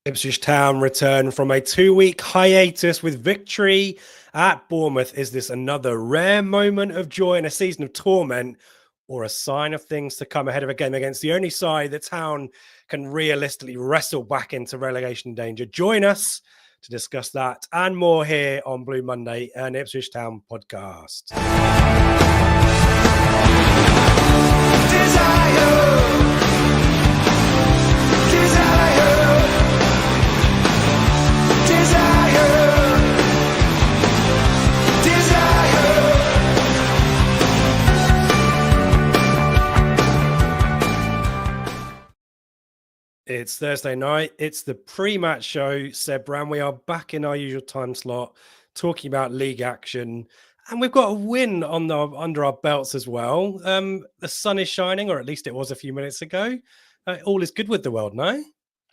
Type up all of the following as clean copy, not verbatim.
Ipswich Town return from a 2-week hiatus with victory at Bournemouth. Is this another rare moment of joy in a season of torment, or a sign of things to come ahead of a game against the only side the Town can realistically wrestle back into relegation danger? Join us to discuss that and more here on Blue Monday, an Ipswich Town podcast. It's Thursday night. It's the pre-match show. Seb Brown, we are back in our usual time slot talking about league action. And we've got a win under our belts as well. The sun is shining, or at least it was a few minutes ago. All is good with the world, no?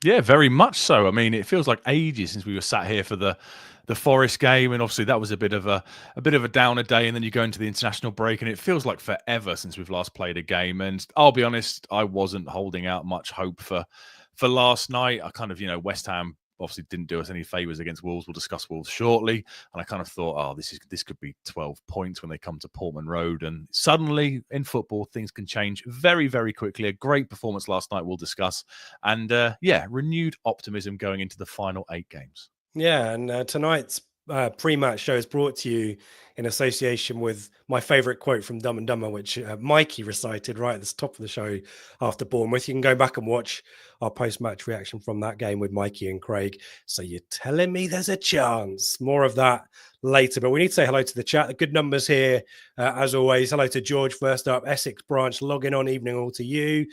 Yeah, very much so. I mean, it feels like ages since we were sat here for the Forest game, and obviously that was a bit of a downer day, and then you go into the international break, and it feels like forever since we've last played a game. And I'll be honest, I wasn't holding out much hope for last night. I kind of, West Ham obviously didn't do us any favours against Wolves. We'll discuss Wolves shortly. And I kind of thought, oh, this could be 12 points when they come to Portman Road. And suddenly in football, things can change very, very quickly. A great performance last night we'll discuss. And renewed optimism going into the final 8 games. Yeah, and tonight's pre-match show is brought to you in association with my favourite quote from Dumb and Dumber, which Mikey recited right at the top of the show after Bournemouth. You can go back and watch our post-match reaction from that game with Mikey and Craig. So you're telling me there's a chance? More of that later, but we need to say hello to the chat. The good numbers here, as always. Hello to George, first up. Essex branch logging on. Evening all to you.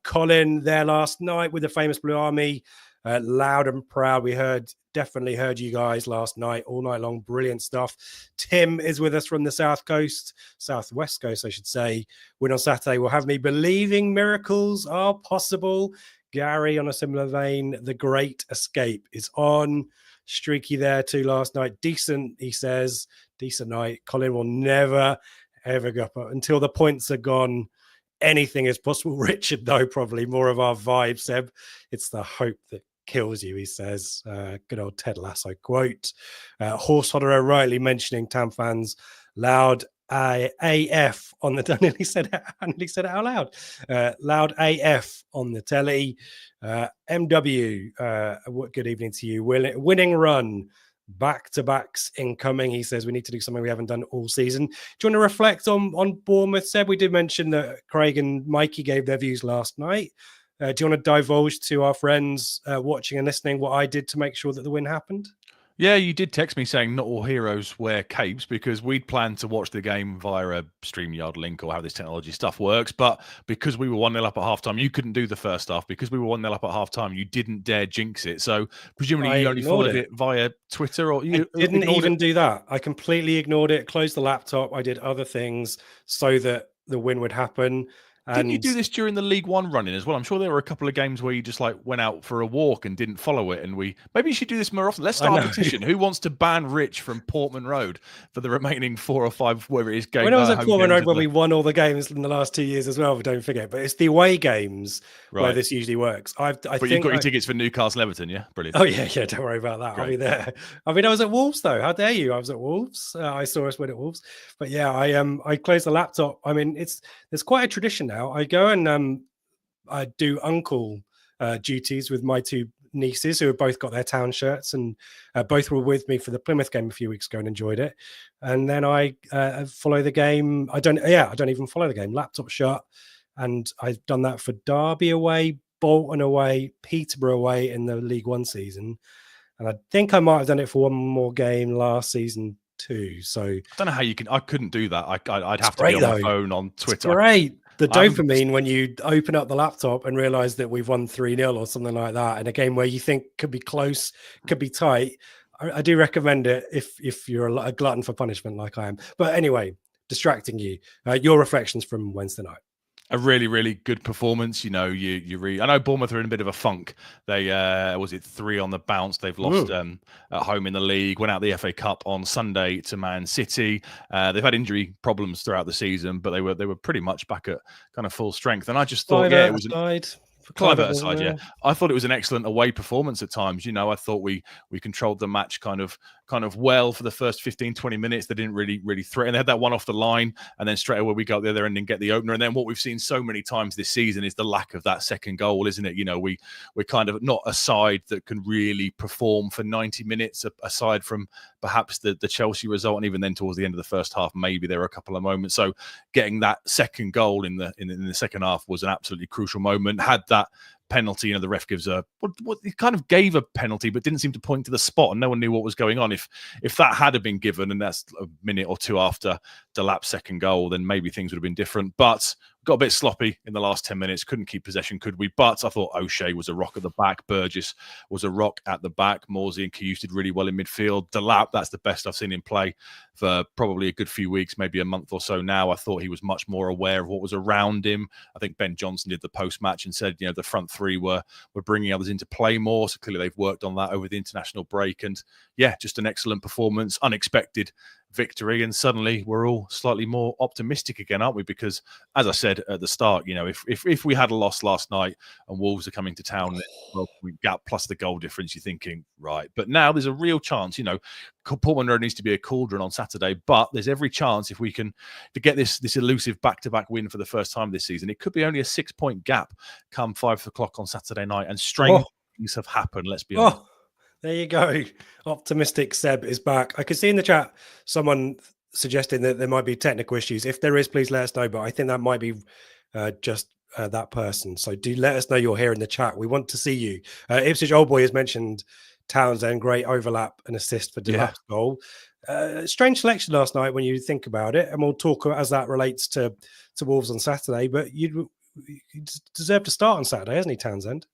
Colin there last night with the famous Blue Army. Loud and proud. We definitely heard you guys last night, all night long. Brilliant stuff. Tim is with us from the southwest coast, I should say. Win on Saturday will have me believing miracles are possible. Gary, on a similar vein, the Great Escape is on. Streaky there too last night. Decent, he says. Decent night. Colin will never, ever go up until the points are gone. Anything is possible. Richard, though, probably more of our vibe, Seb. It's the hope that kills you, he says. Good old Ted Lasso quote. Horse Hodderer rightly mentioning Tam fans loud AF on the I nearly said it out loud. Loud AF on the telly. MW, good evening to you. Winning run. Back-to-backs incoming. He says we need to do something we haven't done all season. Do you want to reflect on Bournemouth, Seb? We did mention that Craig and Mikey gave their views last night. Do you want to divulge to our friends watching and listening what I did to make sure that the win happened? Yeah, you did text me saying not all heroes wear capes, because we'd planned to watch the game via a StreamYard link or how this technology stuff works. But because we were 1-0 up at halftime, you couldn't do the first half. Because we were 1-0 up at halftime, you didn't dare jinx it. So presumably you only followed it via Twitter, or you didn't even do that. I completely ignored it, closed the laptop. I did other things so that the win would happen. Didn't you do this during the League One running as well? I'm sure there were a couple of games where you just went out for a walk and didn't follow it. And maybe you should do this more often. Let's start a petition. Who wants to ban Rich from Portman Road for the remaining 4 or 5, whatever it is, games? When I was at Portman Road, when we won all the games in the last 2 years as well, don't forget. But it's the away games where this usually works. But you've got your tickets for Newcastle Everton, yeah? Brilliant. Oh, yeah, don't worry about that. Great. I'll be there. I mean, I was at Wolves, though. How dare you? I was at Wolves. I saw us win at Wolves. But yeah, I closed the laptop. I mean, there's quite a tradition now. I go and I do uncle duties with my 2 nieces who have both got their Town shirts, and both were with me for the Plymouth game a few weeks ago and enjoyed it. And then I follow the game. I don't even follow the game. Laptop shut, and I've done that for Derby away, Bolton away, Peterborough away in the League One season, and I think I might have done it for one more game last season too. So I don't know how you can. I couldn't do that. I'd have to be on my phone on Twitter. It's great. The dopamine when you open up the laptop and realize that we've won 3-0 or something like that in a game where you think could be close, could be tight. I do recommend it if you're a glutton for punishment like I am. But anyway, distracting you. Your reflections from Wednesday night. A really, really good performance. I know Bournemouth are in a bit of a funk. They was it 3 on the bounce. They've lost at home in the league. Went out the FA Cup on Sunday to Man City. They've had injury problems throughout the season, but they were pretty much back at kind of full strength. And I just thought, it was for Clive wasn't aside, yeah, there? I thought it was an excellent away performance at times. I thought we controlled the match kind of well for the first 15, 20 minutes. They didn't really threaten. They had that one off the line, and then straight away we go up the other end and get the opener. And then what we've seen so many times this season is the lack of that second goal, isn't it? We're kind of not a side that can really perform for 90 minutes, aside from perhaps the Chelsea result, and even then towards the end of the first half, maybe there were a couple of moments. So getting that second goal in the second half was an absolutely crucial moment. Had that penalty, the ref gives what he kind of gave a penalty, but didn't seem to point to the spot, and no one knew what was going on. If that had been given, and that's a minute or two after Delap's second goal, then maybe things would have been different. But got a bit sloppy in the last 10 minutes, couldn't keep possession, could we? But I thought O'Shea was a rock at the back, Burgess was a rock at the back, Morsey and Keyes did really well in midfield. Delap, that's the best I've seen him play for probably a good few weeks, maybe a month or so now. I thought he was much more aware of what was around him. I think Ben Johnson did the post-match and said, the front three were bringing others into play more, so clearly they've worked on that over the international break. And yeah, just an excellent performance, unexpected victory, and suddenly we're all slightly more optimistic again, aren't we? Because as I said at the start, if we had a loss last night and Wolves are coming to town, 12-point gap plus the goal difference, you're thinking, right, but now there's a real chance. Portman Road needs to be a cauldron on Saturday, but there's every chance if we can to get this elusive back-to-back win for the first time this season, it could be only a 6-point gap come 5 o'clock on Saturday night, and strange things have happened, let's be honest. There you go. Optimistic Seb is back. I could see in the chat someone suggesting that there might be technical issues. If there is, please let us know. But I think that might be just that person. So do let us know you're here in the chat. We want to see you. Ipswich Old Boy has mentioned Townsend, great overlap and assist for Delap's goal. Strange selection last night when you think about it. And we'll talk as that relates to Wolves on Saturday. But you deserve to start on Saturday, hasn't he, Townsend?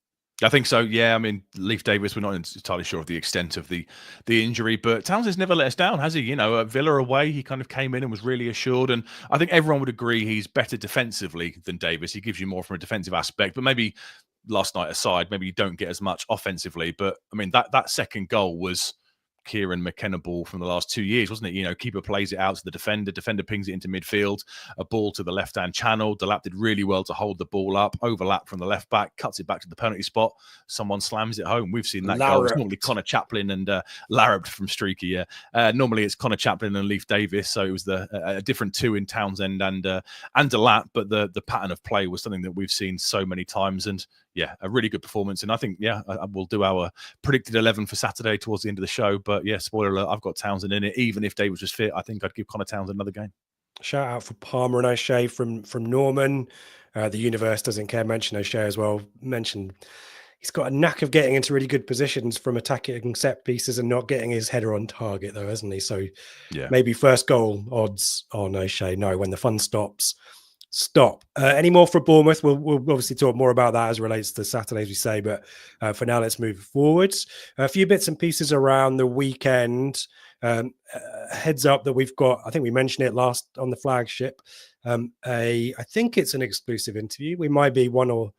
I think so, yeah. I mean, Leif Davis, we're not entirely sure of the extent of the injury, but Townsend's never let us down, has he? At Villa away, he kind of came in and was really assured, and I think everyone would agree he's better defensively than Davis. He gives you more from a defensive aspect, but maybe last night aside, maybe you don't get as much offensively. But I mean, that second goal was Kieran McKenna ball from the last 2 years, wasn't it? Keeper plays it out to the defender pings it into midfield, a ball to the left-hand channel. Delap did really well to hold the ball up, overlap from the left back, cuts it back to the penalty spot. Someone slams it home. We've seen that goal. It's normally Connor Chaplin and Larrabt from Streaky, yeah. Normally it's Connor Chaplin and Leif Davis, so it was a different two in Townsend and Delap, but the pattern of play was something that we've seen so many times, and yeah, a really good performance. And I think, we'll do our predicted 11 for Saturday towards the end of the show. But yeah, spoiler alert, I've got Townsend in it. Even if Davis was fit, I think I'd give Connor Townsend another game. Shout out for Palmer and O'Shea from Norman. The universe doesn't care. Mention O'Shea as well. Mentioned he's got a knack of getting into really good positions from attacking set pieces and not getting his header on target, though, hasn't he? So yeah, maybe first goal odds on O'Shea. No, when the fun stops. Stop. Any more for Bournemouth? We'll obviously talk more about that as it relates to Saturday, as we say. But for now, let's move forwards. A few bits and pieces around the weekend. Heads up that we've got, I think we mentioned it last on the flagship. I think it's an exclusive interview. We might be one or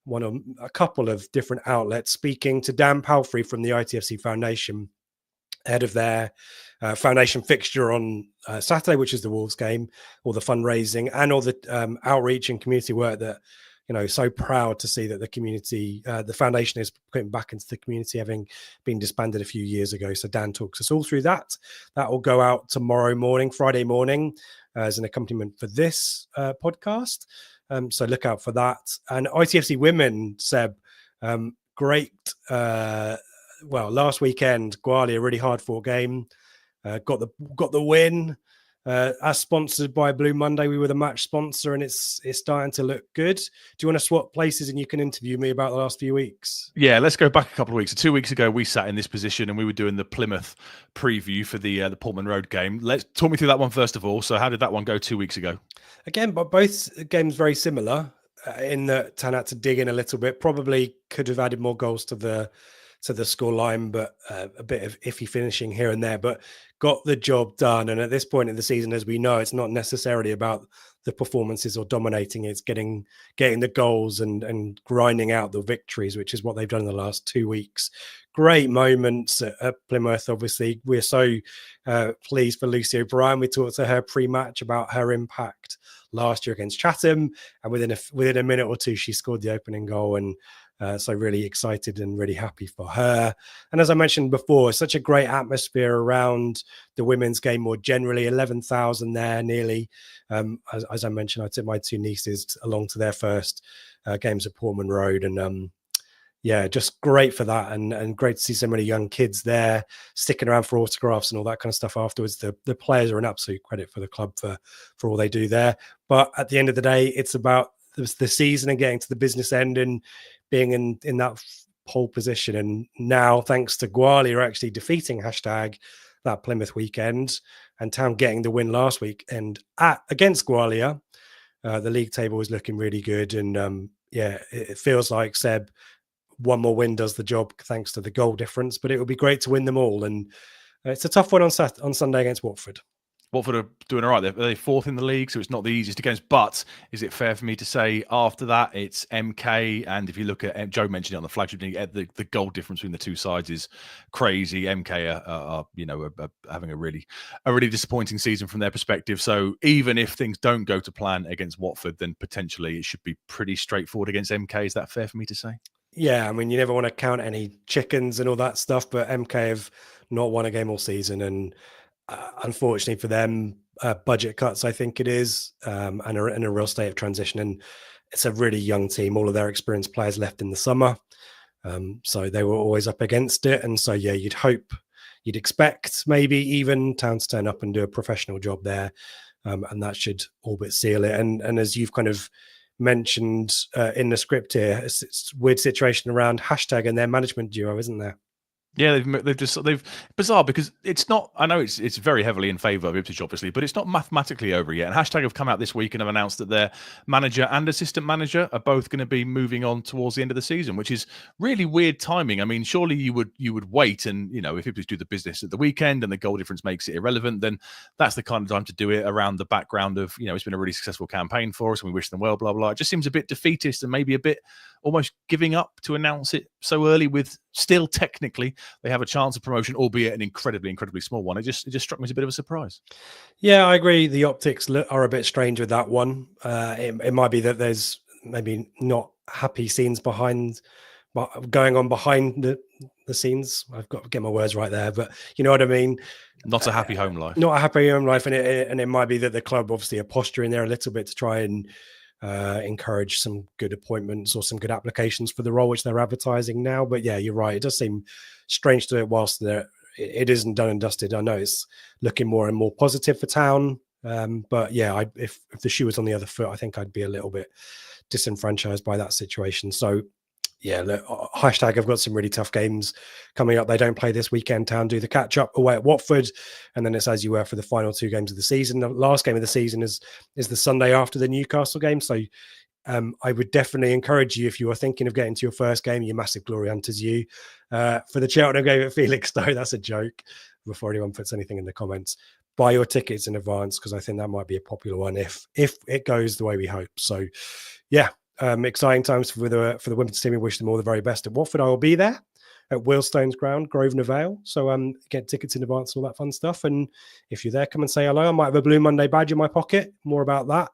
a couple of different outlets speaking to Dan Palfrey from the ITFC Foundation, ahead of their foundation fixture on Saturday, which is the Wolves game, all the fundraising and all the outreach and community work that, so proud to see that the community, the foundation is putting back into the community, having been disbanded a few years ago. So Dan talks us all through that. That will go out tomorrow morning, Friday morning, as an accompaniment for this podcast. So look out for that. And ITFC Women, Seb, great. Last weekend, Gwali, a really hard-fought game, got the win. As sponsored by Blue Monday, we were the match sponsor, and it's starting to look good. Do you want to swap places and you can interview me about the last few weeks? Yeah, let's go back a couple of weeks. So 2 weeks ago, we sat in this position and we were doing the Plymouth preview for the Portman Road game. Let's talk me through that one first of all. So how did that one go 2 weeks ago? Again, but both games very similar in that Tan had to dig in a little bit. Probably could have added more goals to the scoreline, but a bit of iffy finishing here and there, but got the job done. And at this point in the season, as we know, it's not necessarily about the performances or dominating. It's getting the goals and grinding out the victories, which is what they've done in the last 2 weeks. Great moments at Plymouth. Obviously, we're so pleased for Lucy O'Brien. We talked to her pre-match about her impact last year against Chatham, and within a minute or two, she scored the opening goal. And so really excited and really happy for her. And as I mentioned before, such a great atmosphere around the women's game more generally. 11,000 there nearly. As I mentioned, I took my two nieces along to their first games at Portman Road, and yeah, just great for that, and great to see so many young kids there sticking around for autographs and all that kind of stuff afterwards. The players are an absolute credit for the club for all they do there. But at the end of the day, it's about the season and getting to the business end and being in that pole position. And now, thanks to Gwalia actually defeating hashtag that Plymouth weekend, and Town getting the win last week and against Gwalia, the league table is looking really good. And yeah, it feels like, Seb, one more win does the job thanks to the goal difference, but it would be great to win them all. And it's a tough one on Sunday against Watford. Watford are doing all right. They're fourth in the league, so it's not the easiest of games. But is it fair for me to say after that it's MK? And if you look at, Joe mentioned it on the Flagship, the goal difference between the two sides is crazy. MK are having a really disappointing season from their perspective. So even if things don't go to plan against Watford, then potentially it should be pretty straightforward against MK. Is that fair for me to say? Yeah, I mean, you never want to count any chickens and all that stuff, but MK have not won a game all season, and unfortunately for them, budget cuts, I think it is, and are in a real state of transition. And it's a really young team. All of their experienced players left in the summer, so they were always up against it. And so, yeah, you'd expect maybe even Town to turn up and do a professional job there, and that should all but seal it. And as you've kind of mentioned in the script here, it's a weird situation around hashtag and their management duo, isn't there? Yeah, they've bizarre, because it's not. I know it's very heavily in favour of Ipswich, obviously, but it's not mathematically over yet. And hashtag have come out this week and have announced that their manager and assistant manager are both going to be moving on towards the end of the season, which is really weird timing. I mean, surely you would wait, and if Ipswich do the business at the weekend and the goal difference makes it irrelevant, then that's the kind of time to do it around the background of it's been a really successful campaign for us and we wish them well, blah blah. It just seems a bit defeatist and maybe a bit almost giving up to announce it so early, with still technically they have a chance of promotion, albeit an incredibly small one. It just struck me as a bit of a surprise. Yeah, I agree. The optics are a bit strange with that one. It might be that there's maybe not happy scenes going on behind the scenes. I've got to get my words right there, but you know what I mean. Not a happy home life. Not a happy home life, and it might be that the club obviously are posturing there a little bit to try and encourage some good appointments or some good applications for the role which they're advertising now. But yeah, you're right. It does seem strange to it whilst it isn't done and dusted. I know it's looking more and more positive for Town. But yeah, if the shoe was on the other foot, I think I'd be a little bit disenfranchised by that situation. So yeah, look, hashtag have got some really tough games coming up. They don't play this weekend. Town do the catch up away at Watford, and then it's as you were for the final two games of the season. The last game of the season is the Sunday after the Newcastle game. So I would definitely encourage you, if you are thinking of getting to your first game, you massive glory hunters, for the Cheltenham game at Felixstowe. That's a joke. Before anyone puts anything in the comments, buy your tickets in advance, because I think that might be a popular one if it goes the way we hope. So yeah. Exciting times for the women's team. We wish them all the very best. At Watford, I will be there at Wheelstones Ground, Grosvenor Vale. So get tickets in advance, all that fun stuff. And if you're there, come and say hello. I might have a Blue Monday badge in my pocket. More about that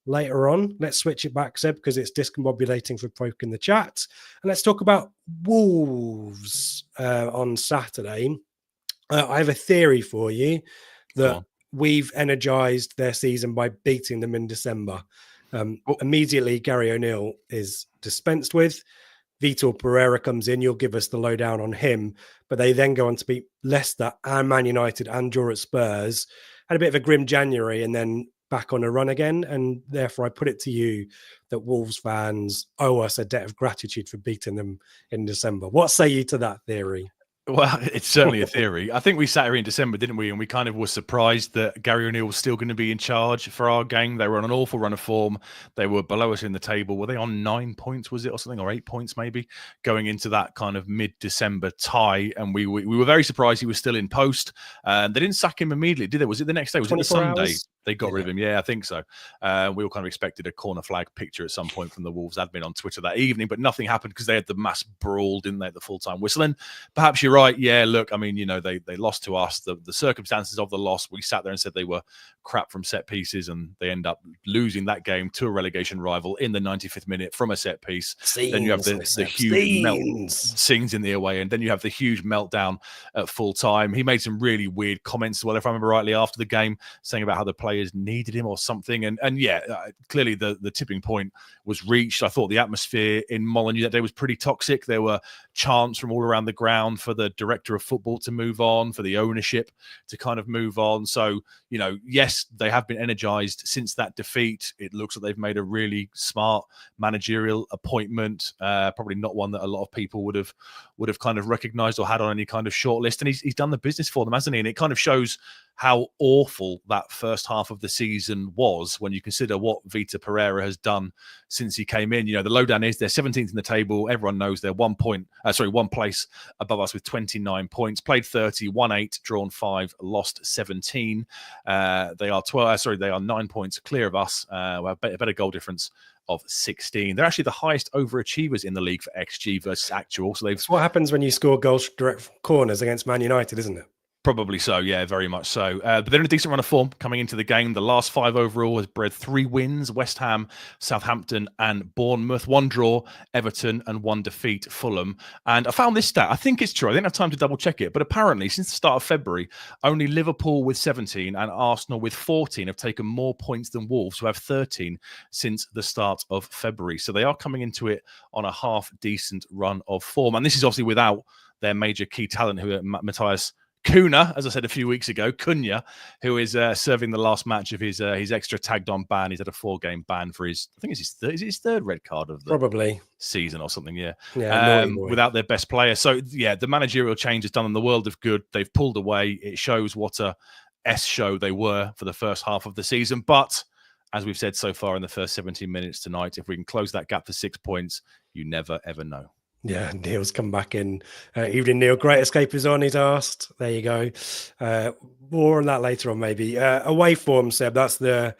later on. Let's switch it back, Seb, because it's discombobulating for folk in the chat. And let's talk about Wolves on Saturday. I have a theory for you that we've energized their season by beating them in December. Immediately, Gary O'Neill is dispensed with. Vitor Pereira comes in. You'll give us the lowdown on him. But they then go on to beat Leicester and Man United and draw at Spurs. Had a bit of a grim January and then back on a run again. And therefore, I put it to you that Wolves fans owe us a debt of gratitude for beating them in December. What say you to that theory? Well, it's certainly a theory. I think we sat here in December, didn't we? And we kind of were surprised that Gary O'Neill was still going to be in charge for our game. They were on an awful run of form. They were below us in the table. Were they on 9 points, was it, or something, or 8 points maybe, going into that kind of mid-December tie? And we were very surprised he was still in post. They didn't sack him immediately, did they? Was it the next day? Was it the Sunday? Hours? They got rid of him. Yeah, I think so. We all kind of expected a corner flag picture at some point from the Wolves admin on Twitter that evening, but nothing happened because they had the mass brawl, didn't they, at the full-time whistle? And perhaps you're right. Yeah, look, I mean, they lost to us. The circumstances of the loss, we sat there and said they were crap from set pieces, and they end up losing that game to a relegation rival in the 95th minute from a set piece. Then you have the huge scenes in the away, and then you have the huge meltdown at full-time. He made some really weird comments as well, if I remember rightly, after the game, saying about how the players needed him or something. And yeah, clearly the tipping point was reached. I thought the atmosphere in Molineux that day was pretty toxic. There were chants from all around the ground for the director of football to move on, for the ownership to kind of move on. So, yes, they have been energized since that defeat. It looks like they've made a really smart managerial appointment, probably not one that a lot of people would have kind of recognized or had on any kind of short list. And he's done the business for them, hasn't he? And it kind of shows how awful that first half of the season was when you consider what Vitor Pereira has done since he came in. The lowdown is they're 17th in the table. Everyone knows they're one place above us with 29 points. Played 30, won 8, drawn 5, lost 17. They are 9 points clear of us. A better goal difference of 16. They're actually the highest overachievers in the league for XG versus actual. So that's what happens when you score goals direct from corners against Man United, isn't it? Probably so, yeah, very much so. But they're in a decent run of form coming into the game. The last 5 overall has bred 3 wins: West Ham, Southampton, and Bournemouth. 1 draw, Everton, and 1 defeat, Fulham. And I found this stat. I think it's true. I didn't have time to double check it. But apparently, since the start of February, only Liverpool with 17 and Arsenal with 14 have taken more points than Wolves, who have 13 since the start of February. So they are coming into it on a half-decent run of form. And this is obviously without their major key talent, who are Matthias Cunha, as I said a few weeks ago, who is serving the last match of his extra tagged on ban. He's had a 4-game ban for his third red card of the season or something. Yeah, without their best player. So yeah, the managerial change has done them the world of good. They've pulled away. It shows what a S show they were for the first half of the season. But as we've said so far in the first 17 minutes tonight, if we can close that gap to 6 points, you never ever know. Yeah, Neil's come back in. Evening, Neil. Great escape is on, he's asked. There you go. More on that later on, maybe. Away form, Seb, that's kind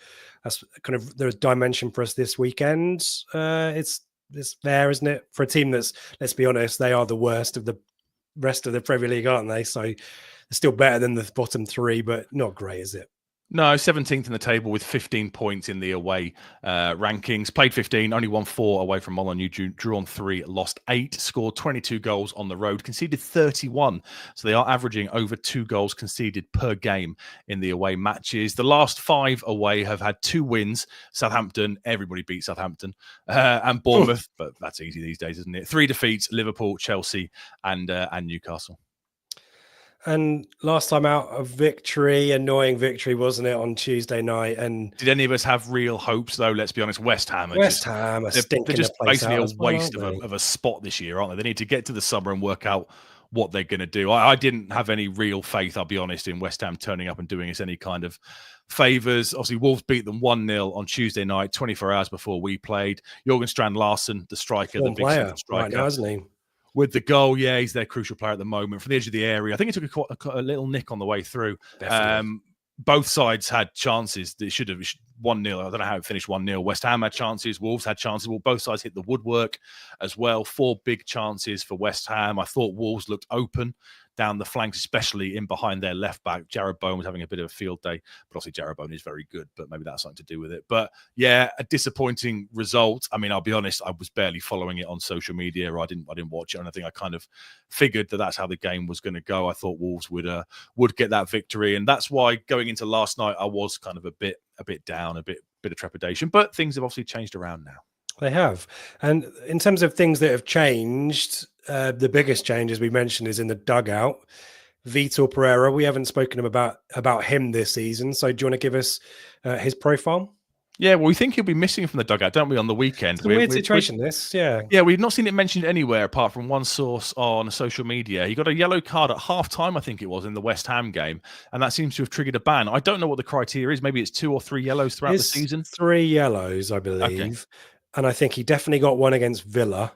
of the dimension for us this weekend. It's there, isn't it? For a team that's, let's be honest, they are the worst of the rest of the Premier League, aren't they? So they're still better than the bottom 3, but not great, is it? No, 17th in the table with 15 points in the away rankings. Played 15, only won 4 away from Molineux, drawn 3, lost 8, scored 22 goals on the road, conceded 31. So they are averaging over 2 goals conceded per game in the away matches. The last 5 away have had 2 wins. Southampton, everybody beats Southampton, and Bournemouth, but that's easy these days, isn't it? 3 defeats: Liverpool, Chelsea, and Newcastle. And last time out, a victory, annoying victory, wasn't it, on Tuesday night? And did any of us have real hopes, though? Let's be honest, West Ham are just basically a waste of a spot this year, aren't they? They need to get to the summer and work out what they're going to do. I didn't have any real faith, I'll be honest, in West Ham turning up and doing us any kind of favours. Obviously, Wolves beat them 1-0 on Tuesday night, 24 hours before we played. Jorgen Strand Larsen, the striker, the big striker, right now, isn't he? With the goal, yeah, he's their crucial player at the moment from the edge of the area. I think he took a little nick on the way through. Both sides had chances. They should have 1-0. I don't know how it finished 1-0. West Ham had chances. Wolves had chances. Well, both sides hit the woodwork as well. 4 big chances for West Ham. I thought Wolves looked open down the flanks, especially in behind their left back. Jared Bowen was having a bit of a field day, but obviously Jared Bowen is very good, but maybe that's something to do with it. But yeah, a disappointing result. I mean, I'll be honest, I was barely following it on social media, or I didn't watch it. And I think I kind of figured that that's how the game was going to go. I thought Wolves would get that victory, and that's why going into last night, I was kind of a bit down, a bit of trepidation. But things have obviously changed around now. They have. And in terms of things that have changed, the biggest change, as we mentioned, is in the dugout. Vitor Pereira, we haven't spoken about him this season. So do you want to give us his profile? Yeah, well, we think he'll be missing from the dugout, don't we, on the weekend? It's a weird situation, this, yeah. Yeah, we've not seen it mentioned anywhere apart from one source on social media. He got a yellow card at half-time, I think it was, in the West Ham game, and that seems to have triggered a ban. I don't know what the criteria is. Maybe it's 2 or 3 yellows throughout the season? 3 yellows, I believe. Okay. And I think he definitely got one against Villa,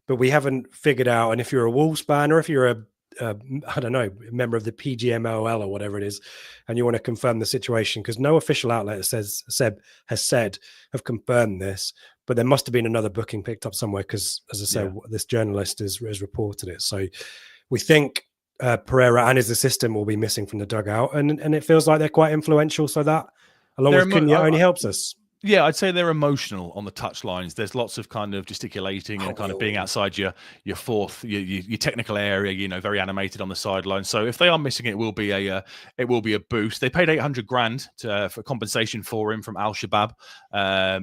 but we haven't figured out, and if you're a Wolves fan or if you're I don't know, member of the PGMOL or whatever it is, and you want to confirm the situation, because no official outlet has said have confirmed this, but there must have been another booking picked up somewhere, because, as I said, this journalist has reported it. So we think Pereira and his assistant will be missing from the dugout, and it feels like they're quite influential, so that, along with Cunha, only helps us. Yeah, I'd say they're emotional on the touchlines. There's lots of kind of gesticulating and kind of being outside your technical area, you know, very animated on the sideline. So if they are missing it, it will be a boost. They paid 800 grand for compensation for him from Al Shabaab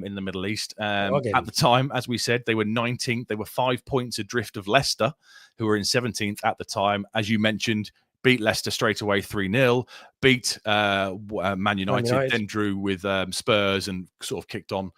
in the Middle East. At the time, as we said, they were 19th. They were 5 points adrift of Leicester, who were in 17th at the time. As you mentioned, beat Leicester straight away 3-0, beat Man United, then drew with Spurs, and sort of kicked on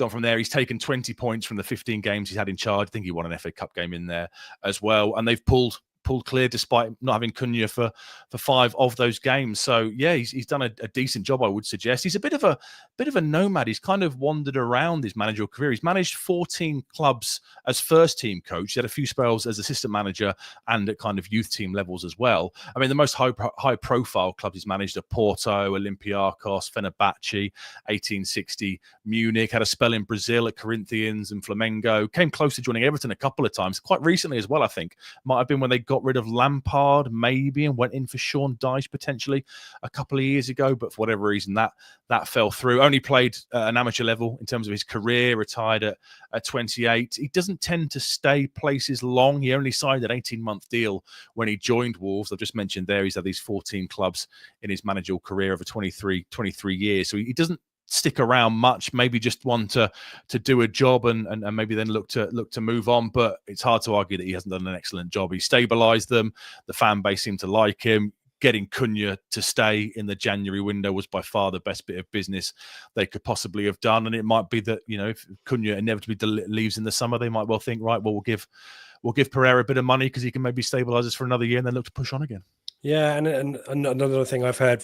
from there. He's taken 20 points from the 15 games he's had in charge. I think he won an FA Cup game in there as well. And they've pulled clear despite not having Cunha for 5 of those games. So yeah, he's done a decent job, I would suggest. He's a bit of a nomad. He's kind of wandered around his managerial career. He's managed 14 clubs as first team coach. He had a few spells as assistant manager and at kind of youth team levels as well. I mean, the most high profile clubs he's managed are Porto, Olympiacos, Fenerbahce, 1860, Munich, had a spell in Brazil at Corinthians and Flamengo, came close to joining Everton a couple of times, quite recently as well, I think. Might have been when they got rid of Lampard, maybe, and went in for Sean Dyche potentially a couple of years ago, but for whatever reason that fell through. Only played at an amateur level in terms of his career, retired at 28. He doesn't tend to stay places long. He only signed an 18-month deal when he joined Wolves. I've just mentioned there he's had these 14 clubs in his managerial career over 23 years, so he doesn't stick around much, maybe just want to do a job and maybe then look to move on. But it's hard to argue that he hasn't done an excellent job. He stabilized them. The fan base seemed to like him. Getting Cunha to stay in the January window was by far the best bit of business they could possibly have done. And it might be that, you know, if Cunha inevitably leaves in the summer, they might well think, right, well, we'll give Pereira a bit of money because he can maybe stabilize us for another year and then look to push on again. Yeah, and another thing I've heard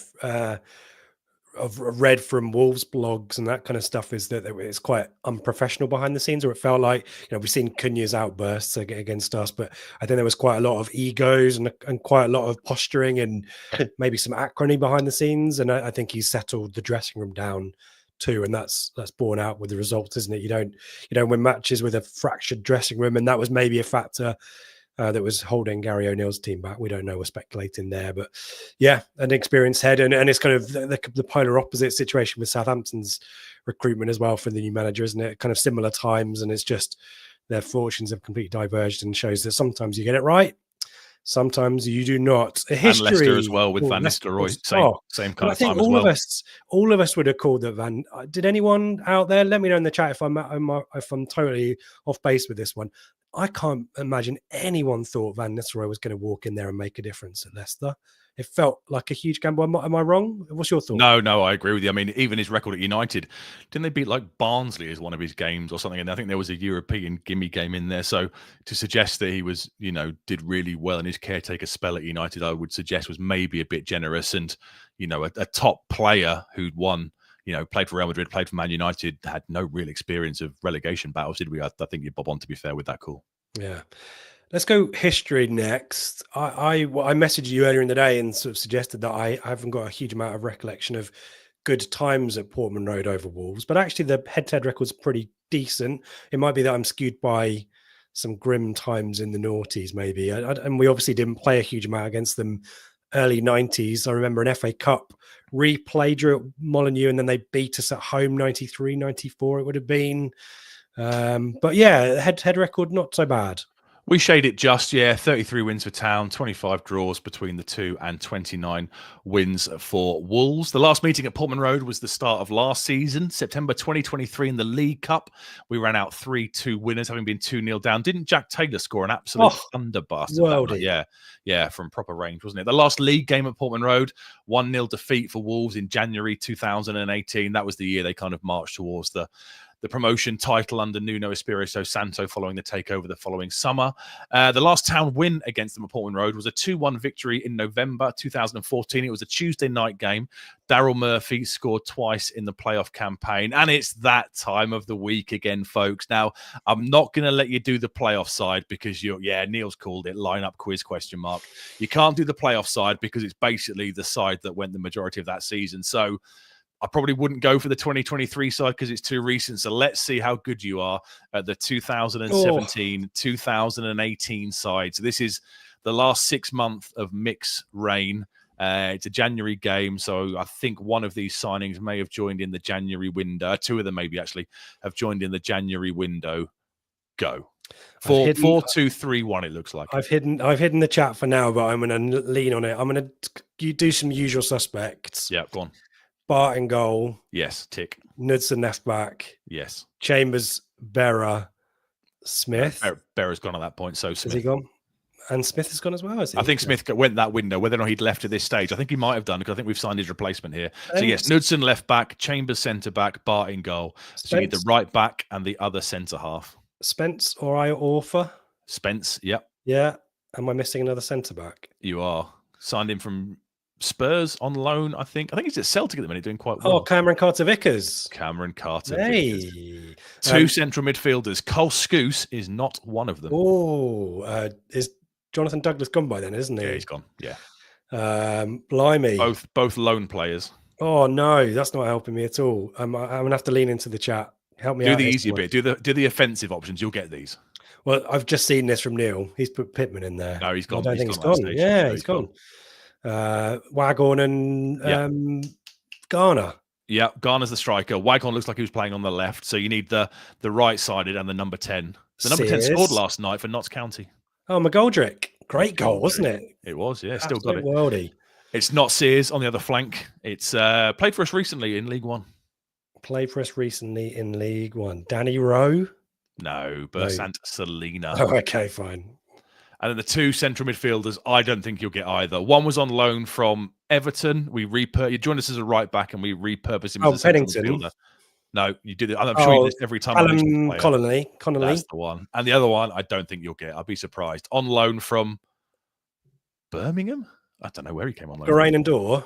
I've read from Wolves blogs and that kind of stuff is that it's quite unprofessional behind the scenes, or it felt like, you know, we've seen Cunha's outbursts against us, but I think there was quite a lot of egos and quite a lot of posturing and maybe some acrimony behind the scenes. And I think he's settled the dressing room down too, and that's borne out with the results, isn't it? You don't win matches with a fractured dressing room, and that was maybe a factor that was holding Gary O'Neill's team back. We don't know. We're speculating there. But yeah, an experienced head. And it's kind of the polar opposite situation with Southampton's recruitment as well for the new manager, isn't it? Kind of similar times. And it's just their fortunes have completely diverged, and shows that sometimes you get it right, sometimes you do not. A history, and Leicester as well with Van Nistelrooy, same kind of time as well. All of us would have called that Van. Did anyone out there? Let me know in the chat if I'm totally off base with this one. I can't imagine anyone thought Van Nistelrooy was going to walk in there and make a difference at Leicester. It felt like a huge gamble. Am I wrong? What's your thought? No, I agree with you. I mean, even his record at United, didn't they beat like Barnsley as one of his games or something? And I think there was a European gimme game in there. So to suggest that he was, you know, did really well in his caretaker spell at United, I would suggest was maybe a bit generous. And, you know, a top player who'd won, you know, played for Real Madrid, played for Man United, had no real experience of relegation battles, did we? I think you'd bob on, to be fair, with that call. Yeah. Let's go history next. I messaged you earlier in the day and sort of suggested that I haven't got a huge amount of recollection of good times at Portman Road over Wolves, but actually the head-to-head record's pretty decent. It might be that I'm skewed by some grim times in the noughties, maybe. And we obviously didn't play a huge amount against them early 90s. I remember an FA Cup replay drew at Molineux, and then they beat us at home 93, 94 it would have been. But yeah, head record, not so bad. We shade it just, 33 wins for Town, 25 draws between the two, and 29 wins for Wolves. The last meeting at Portman Road was the start of last season, September 2023 in the League Cup. We ran out 3-2 winners, having been 2-0 down. Didn't Jack Taylor score an absolute thunderburst? Yeah, from proper range, wasn't it? The last league game at Portman Road, 1-0 defeat for Wolves in January 2018. That was the year they kind of marched towards the the promotion title under Nuno Espirito Santo following the takeover the following summer. The last town win against them at Portman Road was a 2-1 victory in November 2014. It was a Tuesday night game. Daryl Murphy scored twice in the playoff campaign, and it's that time of the week again, folks. Now, I'm not going to let you do the playoff side because Neil's called it lineup quiz ? You can't do the playoff side because it's basically the side that went the majority of that season. So I probably wouldn't go for the 2023 side because it's too recent. So let's see how good you are at the 2017-2018 side. So this is the last 6 months of mix reign. It's a January game, so I think one of these signings may have joined in the January window. Two of them maybe actually have joined in the January window. Go. 4-2-3-1. It looks like I've hidden the chat for now, but I'm going to lean on it. I'm going to do some usual suspects. Yeah, go on. Bart in goal. Yes, tick. Knudsen left back. Yes. Chambers, Berra, Smith. Berra's gone at that point. So Smith. Is he gone? And Smith has gone as well, has he? I think Smith went that window. Whether or not he'd left at this stage, I think he might have done because I think we've signed his replacement here. So yes, Knudsen left back, Chambers centre back, Bart in goal. So you need the right back and the other centre half. Spence or Orfer? Spence, yep. Yeah. Am I missing another centre back? You are. Signed him from Spurs on loan, I think. I think he's at Celtic at the minute, doing quite well. Oh, Cameron Carter-Vickers. Cameron Carter. Hey. Two central midfielders. Cole Scouse is not one of them. Oh, is Jonathan Douglas gone by then, isn't he? Yeah, he's gone. Yeah. Blimey. Both loan players. Oh no, that's not helping me at all. I'm gonna have to lean into the chat. Help me out. Do the easy bit. Do the offensive options. You'll get these. Well, I've just seen this from Neil. He's put Pittman in there. No, he's gone. I don't think he's gone. Yeah, he's gone. Waghorn and Garner. Yeah, Garner's the striker. Waghorn looks like he was playing on the left, so you need the right-sided and the number 10. The number 10 scored last night for Notts County. Oh, McGoldrick. Great goal, wasn't it? It was, yeah. Still got it. Worldy. It's not Sears on the other flank. It's played for us recently in League One. Played for us recently in League One. Danny Rowe? No, Bersant Selena. Oh, okay, fine. And then the two central midfielders, I don't think you'll get either. One was on loan from Everton. You joined us as a right back and we repurposed him as a central midfielder. No, you did it. I'm sure you do this every time. Connolly. That's the one. And the other one, I don't think you'll get. I'd be surprised. On loan from Birmingham? I don't know where he came on loan. Lorraine and Door?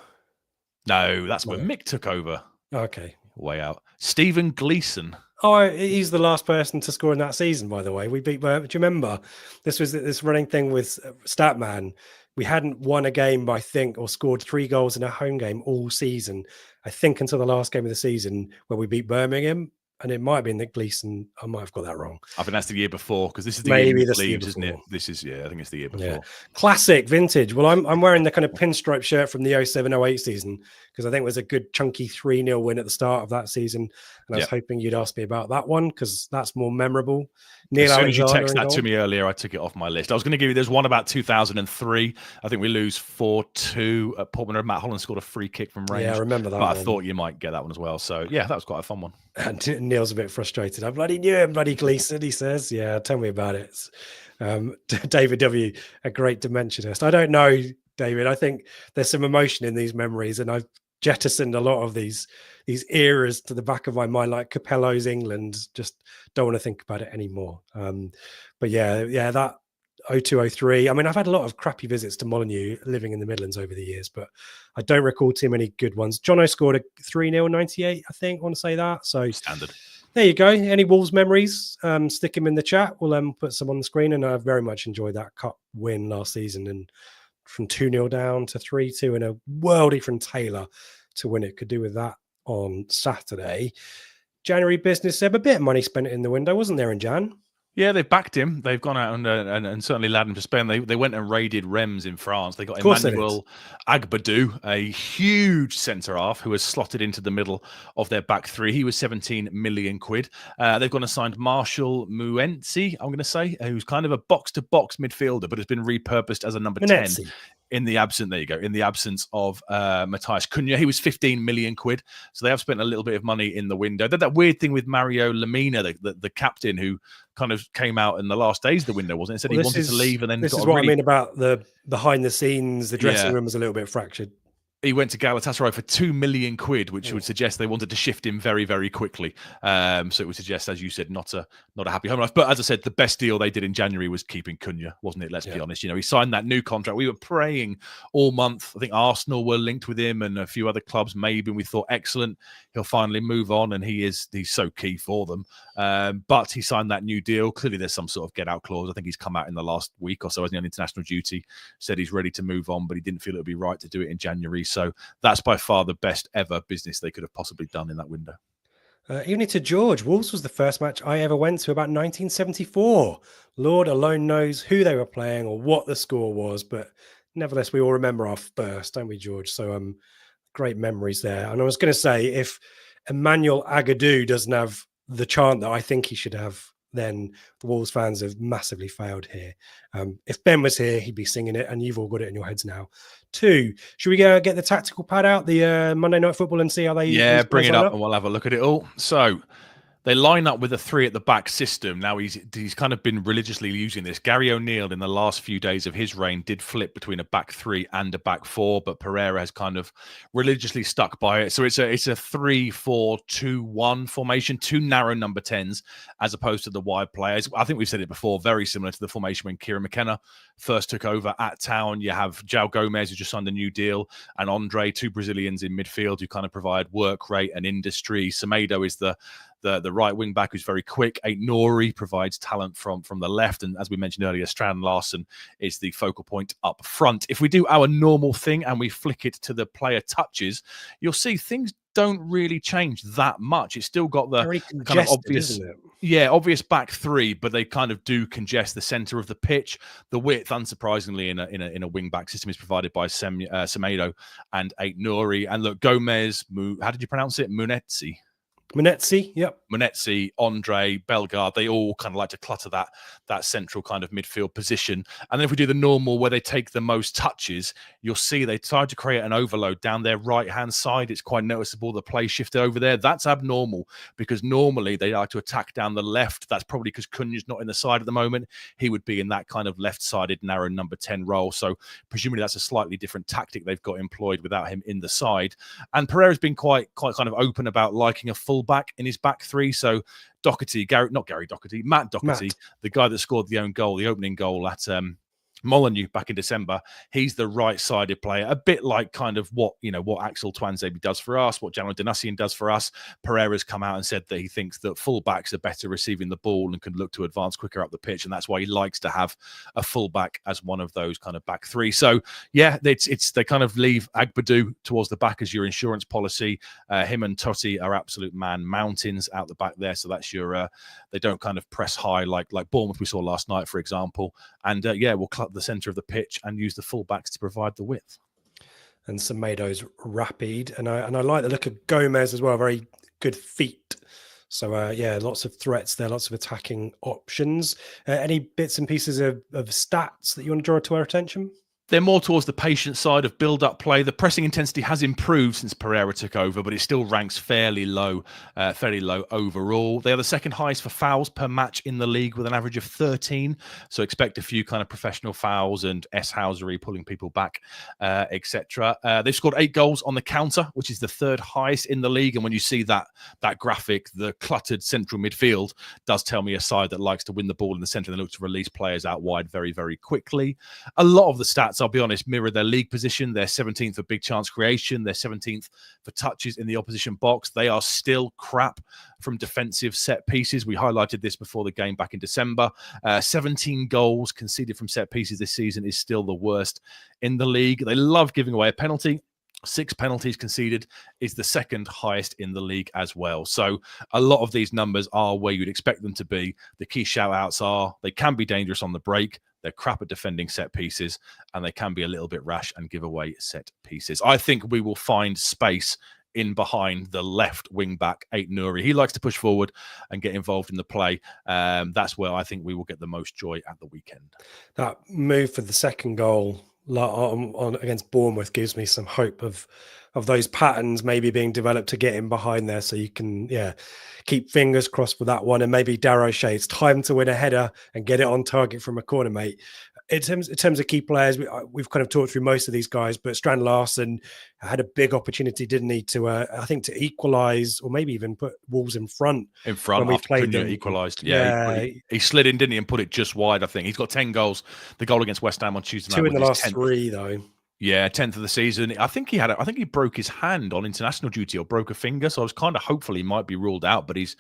No, that's when Mick took over. Okay. Way out. Stephen Gleeson. Oh, he's the last person to score in that season, by the way. We beat Birmingham. Do you remember? This was this running thing with Statman. We hadn't won a game, I think, or scored 3 goals in a home game all season. I think until the last game of the season where we beat Birmingham. And it might have been Nick Gleeson. I might have got that wrong. I think that's the year before because this is the year he leaves, isn't it? This is, I think it's the year before. Yeah. Classic, vintage. Well, I'm wearing the kind of pinstripe shirt from the 07-08 season because I think it was a good chunky 3-0 win at the start of that season. And I was hoping you'd ask me about that one because that's more memorable. Neil as soon as you texted that to me earlier, I took it off my list. I was going to give you, there's one about 2003. I think we lose 4-2 at Portman Road. Matt Holland scored a free kick from range. Yeah, I remember that one. I thought you might get that one as well. So, yeah, that was quite a fun one. And Neil's a bit frustrated. I bloody knew him, bloody Gleeson, he says. Yeah, tell me about it. David W., a great Dimensionist. I don't know, David. I think there's some emotion in these memories, and I've jettisoned a lot of these eras to the back of my mind, like Capello's England. Just don't want to think about it anymore. But yeah, that 0203. I mean, I've had a lot of crappy visits to Molineux living in the Midlands over the years, but I don't recall too many good ones. Jono scored a 3-0 98, I think. I want to say that. So standard. There you go. Any Wolves memories? Stick them in the chat. We'll put some on the screen. And I very much enjoyed that cup win last season, and from 2-0 down to 3-2, and a worldie from Taylor to win it. Could do with that on Saturday. January business, Seb, a bit of money spent in the window, wasn't there, in Jan? Yeah, they've backed him. They've gone out and certainly led him to Spain. They went and raided Reims in France. They got Emmanuel Agbadou, a huge centre-half who has slotted into the middle of their back three. He was 17 million quid. They've gone and signed Marshall Muenzi, I'm going to say, who's kind of a box-to-box midfielder, but has been repurposed as a number 10. In the absence of Matthias Cunha. He was 15 million quid. So they have spent a little bit of money in the window. That weird thing with Mario Lamina, the captain, who kind of came out in the last days of the window, wasn't it? Said he wanted to leave and then this is what I mean about the behind the scenes, the dressing room was a little bit fractured. he went to Galatasaray for 2 million quid, which would suggest they wanted to shift him very, very quickly. So it would suggest, as you said, not a happy home life. But as I said, the best deal they did in January was keeping Cunha, wasn't it? Let's be honest. He signed that new contract. We were praying all month. I think Arsenal were linked with him and a few other clubs maybe. And we thought, excellent, he'll finally move on, and he's so key for them. But he signed that new deal. Clearly, there's some sort of get-out clause. I think he's come out in the last week or so, hasn't he, on international duty, said he's ready to move on, but he didn't feel it would be right to do it in January. So that's by far the best ever business they could have possibly done in that window. Evening to George. Wolves was the first match I ever went to about 1974. Lord alone knows who they were playing or what the score was, but nevertheless, we all remember our first, don't we, George? So great memories there. And I was going to say, if Emmanuel Agadou doesn't have the chant that I think he should have, then the Wolves fans have massively failed here. If Ben was here, he'd be singing it, and you've all got it in your heads now. 2, should we go get the tactical pad out, the Monday Night Football, and see how they... Yeah, bring it up and we'll have a look at it all. So they line up with a 3 at the back system. Now, he's kind of been religiously using this. Gary O'Neill, in the last few days of his reign, did flip between a back 3 and a back 4, but Pereira has kind of religiously stuck by it. So it's a 3-4-2-1 formation, 2 narrow number 10s, as opposed to the wide players. I think we've said it before, very similar to the formation when Kieran McKenna first took over at Town. You have João Gomez, who just signed a new deal, and Andre, 2 Brazilians in midfield who kind of provide work rate and industry. Semedo is the right wing back who's very quick. Aït-Nouri provides talent from the left. And as we mentioned earlier, Strand Larsen is the focal point up front. If we do our normal thing and we flick it to the player touches, you'll see things don't really change that much. It's still got the kind of obvious, obvious back 3, but they kind of do congest the center of the pitch. The width, unsurprisingly, in a wing back system is provided by Semedo and Aït-Nouri. And look, Gomez, how did you pronounce it? Munetsi, yep. Munetsi, Andre, Bellegarde, they all kind of like to clutter that central kind of midfield position. And then if we do the normal where they take the most touches, you'll see they try to create an overload down their right-hand side. It's quite noticeable, the play shifted over there. That's abnormal because normally they like to attack down the left. That's probably because Cunha's not in the side at the moment. He would be in that kind of left-sided, narrow number 10 role. So presumably that's a slightly different tactic they've got employed without him in the side. And Pereira's been quite kind of open about liking a full back in his back 3. So Doherty, Matt Doherty, the guy that scored the opening goal at Molineux back in December, he's the right-sided player, a bit like kind of what Axel Tuanzebe does for us, what Jano Donassian does for us. Pereira's come out and said that he thinks that full-backs are better receiving the ball and can look to advance quicker up the pitch, and that's why he likes to have a full-back as one of those kind of back 3. So, yeah, they kind of leave Agbadou towards the back as your insurance policy. Him and Totti are absolute mountains out the back there, so that's your... they don't kind of press high like Bournemouth we saw last night, for example. And, we'll cut the centre of the pitch and use the fullbacks to provide the width. And Semedo's rapid, and I like the look of Gomez as well. Very good feet. So lots of threats there, lots of attacking options. Any bits and pieces of stats that you want to draw to our attention? They're more towards the patient side of build-up play. The pressing intensity has improved since Pereira took over, but it still ranks fairly low overall. They are the second highest for fouls per match in the league with an average of 13. So expect a few kind of professional fouls and S-housery, pulling people back, etc. They've scored 8 goals on the counter, which is the 3rd highest in the league. And when you see that graphic, the cluttered central midfield does tell me a side that likes to win the ball in the centre and look to release players out wide very, very quickly. A lot of the stats, I'll be honest, mirror their league position. They're 17th for big chance creation. They're 17th for touches in the opposition box. They are still crap from defensive set pieces. We highlighted this before the game back in December. 17 goals conceded from set pieces this season is still the worst in the league. They love giving away a penalty. 6 penalties conceded is the 2nd highest in the league as well. So a lot of these numbers are where you'd expect them to be. The key shout-outs are they can be dangerous on the break. They're crap at defending set pieces, and they can be a little bit rash and give away set pieces. I think we will find space in behind the left wing back, Aït-Nouri. He likes to push forward and get involved in the play. That's where I think we will get the most joy at the weekend. That move for the second goal on against Bournemouth gives me some hope of those patterns maybe being developed to get in behind there, so you can keep fingers crossed for that one. And maybe Darrow Shea, it's time to win a header and get it on target from a corner, mate. in terms of key players, we've kind of talked through most of these guys, but Strand Larsen had a big opportunity, didn't he, to I think to equalise or maybe even put Wolves in front when we after played Cunha them. equalised. Yeah, he slid in, didn't he, and put it just wide. I think he's got 10 goals. The goal against West Ham on Tuesday night 2 was in the his last 10th. 3 though. Yeah, 10th of the season. I think he broke his hand on international duty or broke a finger. So I was kind of hopeful he might be ruled out, but he's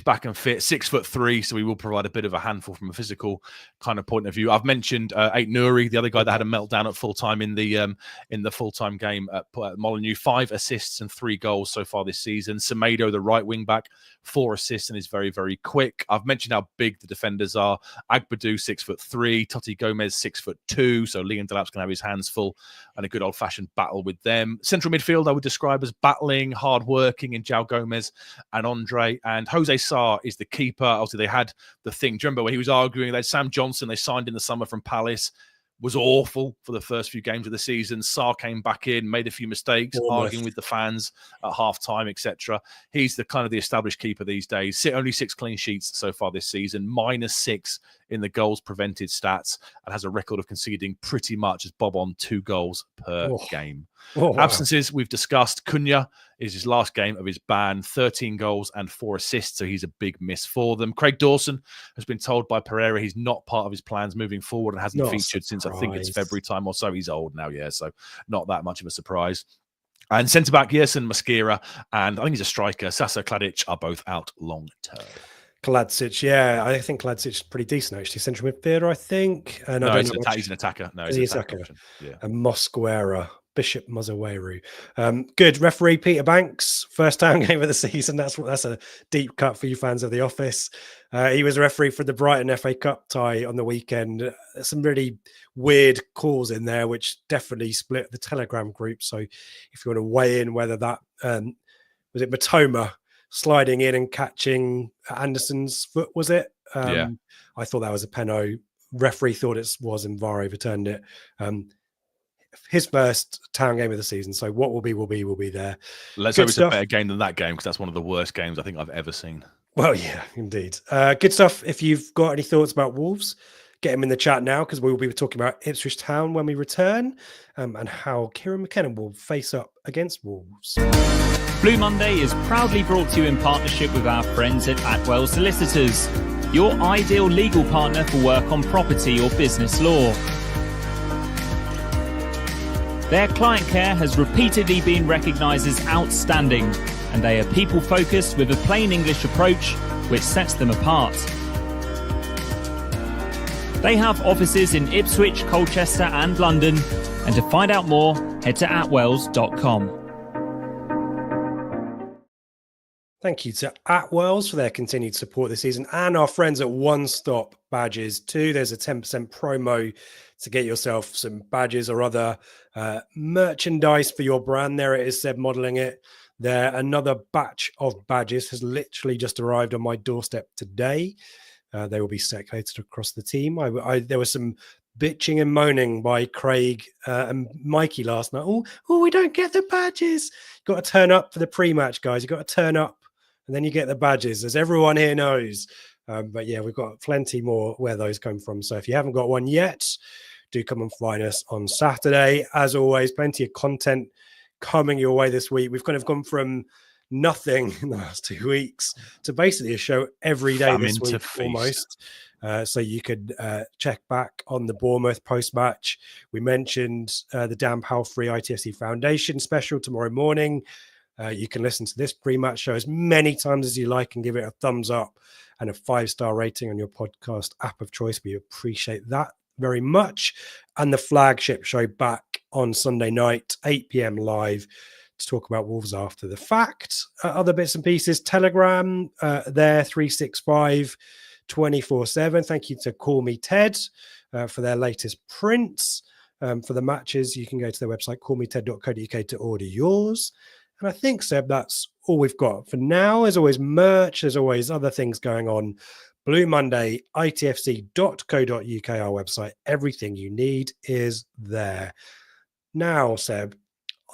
back and fit. 6'3", so he will provide a bit of a handful from a physical kind of point of view. I've mentioned Ait Nouri, the other guy that had a meltdown at full time in the full time game at Molineux. 5 assists and 3 goals so far this season. Semedo, the right wing back, 4 assists and is very, very quick. I've mentioned how big the defenders are. Agbadou, 6'3", Totti Gomez, 6'2", so Liam Delap's going to have his hands full and a good old-fashioned battle with them. Central midfield, I would describe as battling, hard-working in João Gomez and Andre. And Jose Sarr is the keeper. Obviously, they had the thing. Do you remember when he was arguing? They had Sam Johnson, they signed in the summer from Palace, was awful for the first few games of the season. Sarr came back in, made a few mistakes, arguing with the fans at half-time, etc. He's the kind of the established keeper these days. Only 6 clean sheets so far this season, -6 in the goals prevented stats, and has a record of conceding pretty much as bob on 2 goals per game. Wow. Absences we've discussed. Cunha is his last game of his ban, 13 goals and 4 assists, so he's a big miss for them. Craig Dawson has been told by Pereira he's not part of his plans moving forward and hasn't featured since I think it's February time or so. He's old now, yeah, so not that much of a surprise. And centre-back Yerson Mosquera, and I think he's a striker, Sasa Kladic, are both out long-term. Kladic, yeah, I think Kladic is pretty decent actually. Central midfielder, I think. And no, he's an attacker. No, he's an attacker. Yeah. And Mosquera, Bishop Muzaweru. Good referee Peter Banks, first down game of the season. That's a deep cut for you fans of The Office. He was a referee for the Brighton FA Cup tie on the weekend. Some really weird calls in there, which definitely split the Telegram group. So if you want to weigh in whether that was it Matoma sliding in and catching Anderson's foot, was it? Yeah. I thought that was a penalty. Referee thought it was, and VAR overturned it. His first town game of the season, so what will be there. Let's hope it's a better game than that game, because that's one of the worst games I think I've ever seen. Well, yeah, indeed. Good stuff. If you've got any thoughts about Wolves, get them in the chat now, because we will be talking about Ipswich Town when we return, and how Kieran McKenna will face up against Wolves. Blue Monday is proudly brought to you in partnership with our friends at Atwell Solicitors, your ideal legal partner for work on property or business law. Their client care has repeatedly been recognised as outstanding, and they are people-focused with a plain English approach which sets them apart. They have offices in Ipswich, Colchester and London, and to find out more, head to atwells.com. Thank you to Atwells for their continued support this season, and our friends at One Stop Badges too. There's a 10% promo to get yourself some badges or other merchandise for your brand. There it is, Seb modeling it there. Another batch of badges has literally just arrived on my doorstep today. They will be circulated across the team. There was some bitching and moaning by Craig and Mikey last night. Oh, we don't get the badges. You've got to turn up for the pre-match, guys. You've got to turn up, and then you get the badges, as everyone here knows. But yeah, we've got plenty more where those come from. So if you haven't got one yet, do come and find us on Saturday. As always, plenty of content coming your way this week. We've kind of gone from nothing in the last 2 weeks to basically a show every day this week almost. So you could check back on the Bournemouth post-match. We mentioned the Dan Palfrey ITFC Foundation special tomorrow morning. You can listen to this pre-match show as many times as you like and give it a thumbs up and a 5-star rating on your podcast app of choice. We appreciate that very much. And the Flagship Show back on Sunday night, 8 p.m. live, to talk about Wolves after the fact. Other bits and pieces, Telegram, there, 365 24/7. Thank you to Call Me Ted for their latest prints. For the matches, you can go to their website, callmeted.co.uk, to order yours. And I think, Seb, that's all we've got for now. There's always merch. There's always other things going on. Blue Monday, ITFC.co.uk, our website. Everything you need is there. Now, Seb,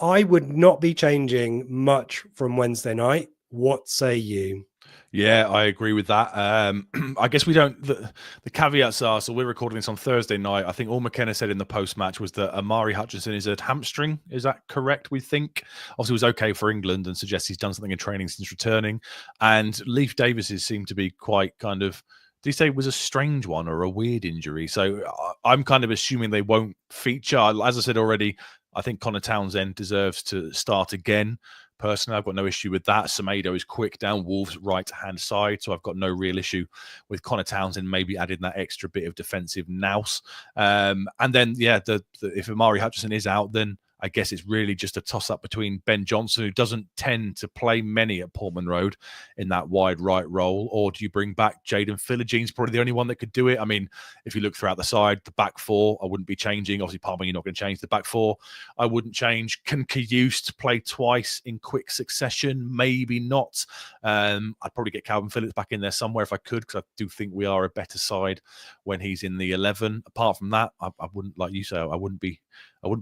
I would not be changing much from Wednesday night. What say you? Yeah, I agree with that. I guess we don't. The caveats are, so we're recording this on Thursday night. I think all McKenna said in the post match was that Amari Hutchinson is a hamstring. Is that correct? We think. Obviously, it was okay for England and suggests he's done something in training since returning. And Leif Davis's seemed to be quite kind of. Did he say it was a strange one or a weird injury? So I'm kind of assuming they won't feature. As I said already, I think Connor Townsend deserves to start again. Personally, I've got no issue with that. Semedo is quick down Wolves' right-hand side, so I've got no real issue with Connor Townsend maybe adding that extra bit of defensive nous. And then, yeah, if Amari Hutchinson is out, then I guess it's really just a toss-up between Ben Johnson, who doesn't tend to play many at Portman Road in that wide right role, or do you bring back Jaden Philogene? Probably the only one that could do it. I mean, if you look throughout the side, the back four, I wouldn't be changing. Obviously, Palmer, you're not going to change. The back four, I wouldn't change. Can Kayust play twice in quick succession? Maybe not. I'd probably get Calvin Phillips back in there somewhere if I could, because I do think we are a better side when he's in the 11. Apart from that, I wouldn't, like you say, I wouldn't be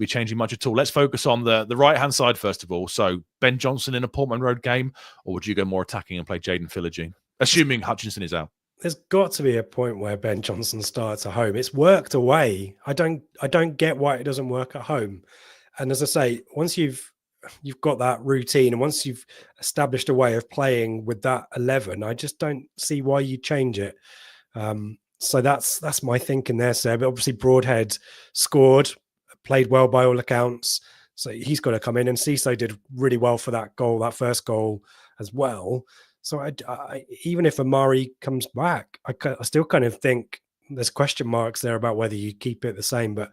changing much at all. Let's focus on the right-hand side first of all. So Ben Johnson in a Portman Road game, or would you go more attacking and play Jaden Philogene, assuming Hutchinson is out? There's got to be a point where Ben Johnson starts at home. It's worked away. I don't get why it doesn't work at home. And as I say, once you've got that routine and once you've established a way of playing with that 11, I just don't see why you change it. So that's my thinking there, Seb. Obviously, Broadhead scored, played well by all accounts. So he's got to come in, and Cisse did really well for that goal, that first goal as well. So I even if Amari comes back, I still kind of think there's question marks there about whether you keep it the same. But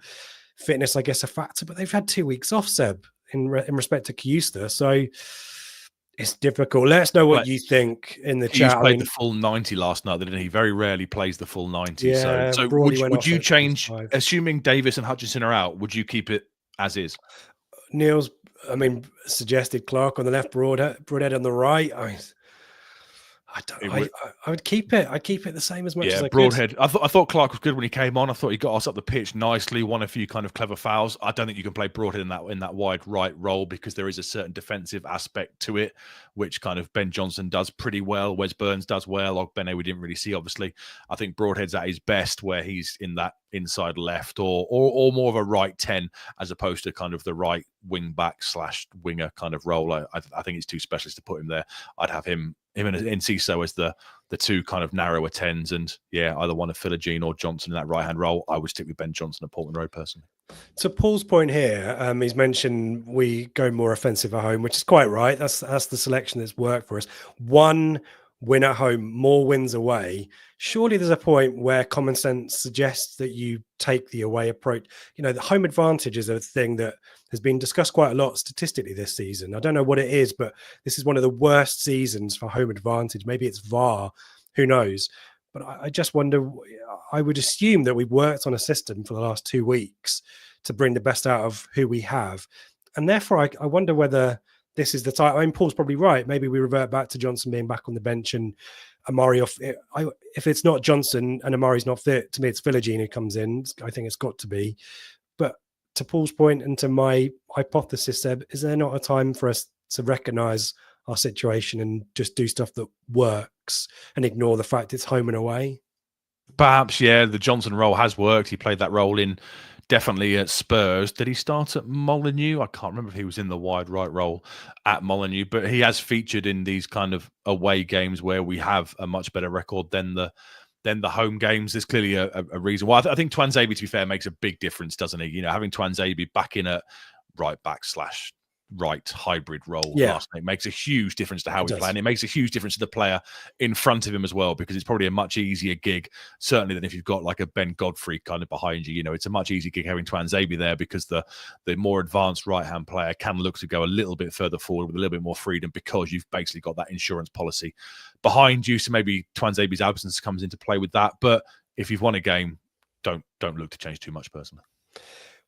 fitness, I guess, a factor. But they've had 2 weeks off, Seb, in respect to Kayusta. So it's difficult. Let us know what you think in the chat. He played the full 90 last night, didn't he? Very rarely plays the full 90. Yeah, so would you change, assuming Davis and Hutchinson are out, would you keep it as is? Neil's, suggested Clark on the left, Broadhead on the right. I would keep it. I'd keep it the same as much as I Broadhead. could. I thought Clark was good when he came on. I thought he got us up the pitch nicely, won a few kind of clever fouls. I don't think you can play Broadhead in that wide right role because there is a certain defensive aspect to it, which kind of Ben Johnson does pretty well. Wes Burns does well. Ogbene we didn't really see, obviously. I think Broadhead's at his best where he's in that inside left or more of a right 10 as opposed to kind of the right wing back / winger kind of role. I think it's too specialist to put him there. I'd have him and Enciso as the two kind of narrower 10s, and either one of Philogene or Johnson in that right hand role. I would stick with Ben Johnson at Portman Road personally. To Paul's point here, he's mentioned we go more offensive at home, which is quite right. That's the selection that's worked for us. One win at home, more wins away. Surely there's a point where common sense suggests that you take the away approach. The home advantage is a thing that has been discussed quite a lot statistically this season. I don't know what it is, but this is one of the worst seasons for home advantage. Maybe it's VAR, who knows? But I just wonder, I would assume that we've worked on a system for the last 2 weeks to bring the best out of who we have. And therefore, I wonder whether this is the time. Paul's probably right. Maybe we revert back to Johnson being back on the bench and Amari off. If it's not Johnson and Amari's not fit, to me, it's Philogene who comes in. I think it's got to be. But to Paul's point and to my hypothesis, Seb, is there not a time for us to recognise our situation and just do stuff that works and ignore the fact it's home and away? Perhaps, the Johnson role has worked. He played that role in definitely at Spurs. Did he start at Molineux? I can't remember if he was in the wide right role at Molineux, but he has featured in these kind of away games where we have a much better record than the home games. There's clearly a reason why. I think Twanzebe, to be fair, makes a big difference, doesn't he? Having Twanzebe back in a right back / right hybrid role last night makes a huge difference to how we play, and it makes a huge difference to the player in front of him as well, because it's probably a much easier gig, certainly, than if you've got like a Ben Godfrey kind of behind you. It's a much easier gig having Twanzebe there because the more advanced right hand player can look to go a little bit further forward with a little bit more freedom because you've basically got that insurance policy behind you. So maybe Twanzebe's absence comes into play with that. But if you've won a game, don't look to change too much personally.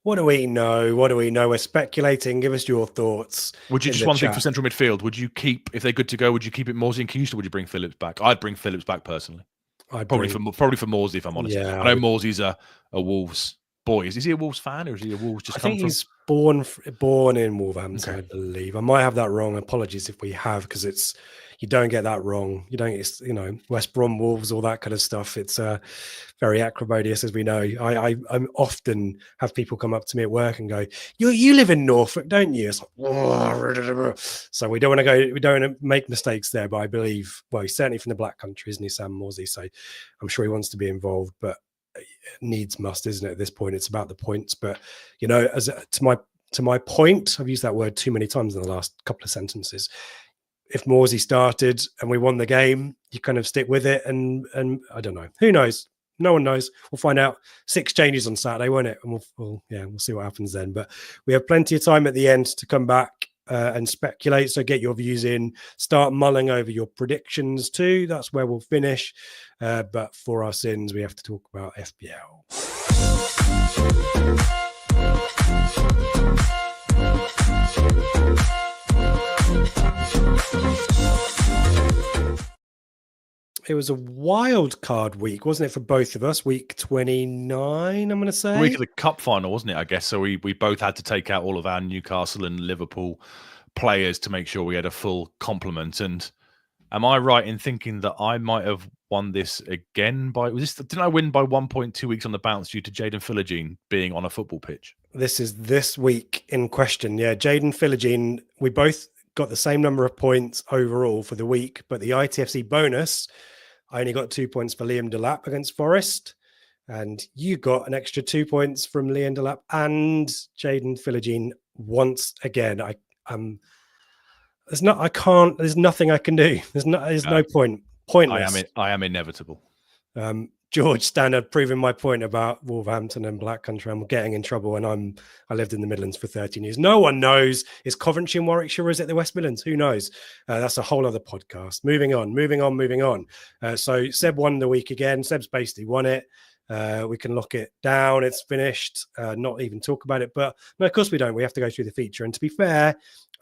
What do we know? We're speculating. Give us your thoughts. Would you just one thing for central midfield? Would you keep, if they're good to go, would you keep it Morsey and Kayust, or would you bring Phillips back? I'd bring Phillips back personally. Probably for Morsey, if I'm honest. Yeah, I know Morsey's a Wolves boy. Is he a Wolves fan, or is he a Wolves just? I think he's born in Wolverhampton, okay. I believe. I might have that wrong. Apologies if we have, because it's you don't get that wrong. You don't get, you know, West Brom, Wolves, all that kind of stuff. It's very acrimonious, as we know. I'm often have people come up to me at work and go, you live in Norfolk, don't you? It's like, so we don't want to make mistakes there. But I believe, well, he's certainly from the Black Country, isn't he, Sam Morsey? So I'm sure he wants to be involved, but needs must, isn't it? At this point, it's about the points. But you know, to my point, I've used that word too many times in the last couple of sentences. If Morsey started and we won the game, you kind of stick with it. And I don't know. Who knows? No one knows. We'll find out. 6 changes on Saturday, won't it? And we'll see what happens then. But we have plenty of time at the end to come back and speculate. So get your views in. Start mulling over your predictions too. That's where we'll finish. But for our sins, we have to talk about FPL. It was a wild card week, wasn't it, for both of us? Week 29, I'm going to say. Week of the cup final, wasn't it, I guess? So we both had to take out all of our Newcastle and Liverpool players to make sure we had a full complement. And am I right in thinking that I might have won this again didn't I win by 1 point 2 weeks on the bounce due to Jaden Philogene being on a football pitch? This is this week in question. Yeah, Jaden Philogene, we both got the same number of points overall for the week, but the ITFC bonus, I only got 2 points for Liam Delap against Forest, and you got an extra 2 points from Liam Delap and Jaden Philogene once again. There's nothing I can do. There's no point. Pointless. I am inevitable. George Stannard proving my point about Wolverhampton and Black Country. I'm getting in trouble, and I lived in the Midlands for 13 years. No one knows. Is Coventry and Warwickshire, or is it the West Midlands? Who knows? That's a whole other podcast. Moving on. So Seb won the week again. Seb's basically won it. We can lock it down. It's finished. Not even talk about it. But no, of course we don't. We have to go through the feature. And to be fair,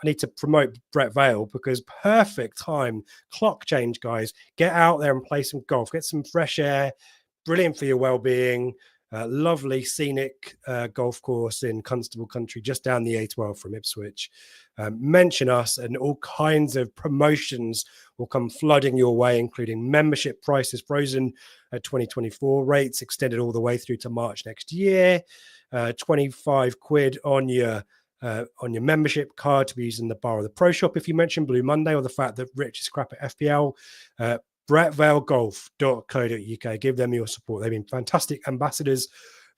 I need to promote Brett Vale, because perfect time. Clock change, guys. Get out there and play some golf. Get some fresh air. Brilliant for your well-being. Lovely scenic golf course in Constable Country, just down the A12 from Ipswich. Mention us and all kinds of promotions will come flooding your way, including membership prices frozen at 2024 rates, extended all the way through to March next year. 25 quid on your membership card to be used in the bar or the pro shop if you mention Blue Monday, or the fact that Rich is crap at FPL. BrettValeGolf.co.uk. Give them your support. They've been fantastic ambassadors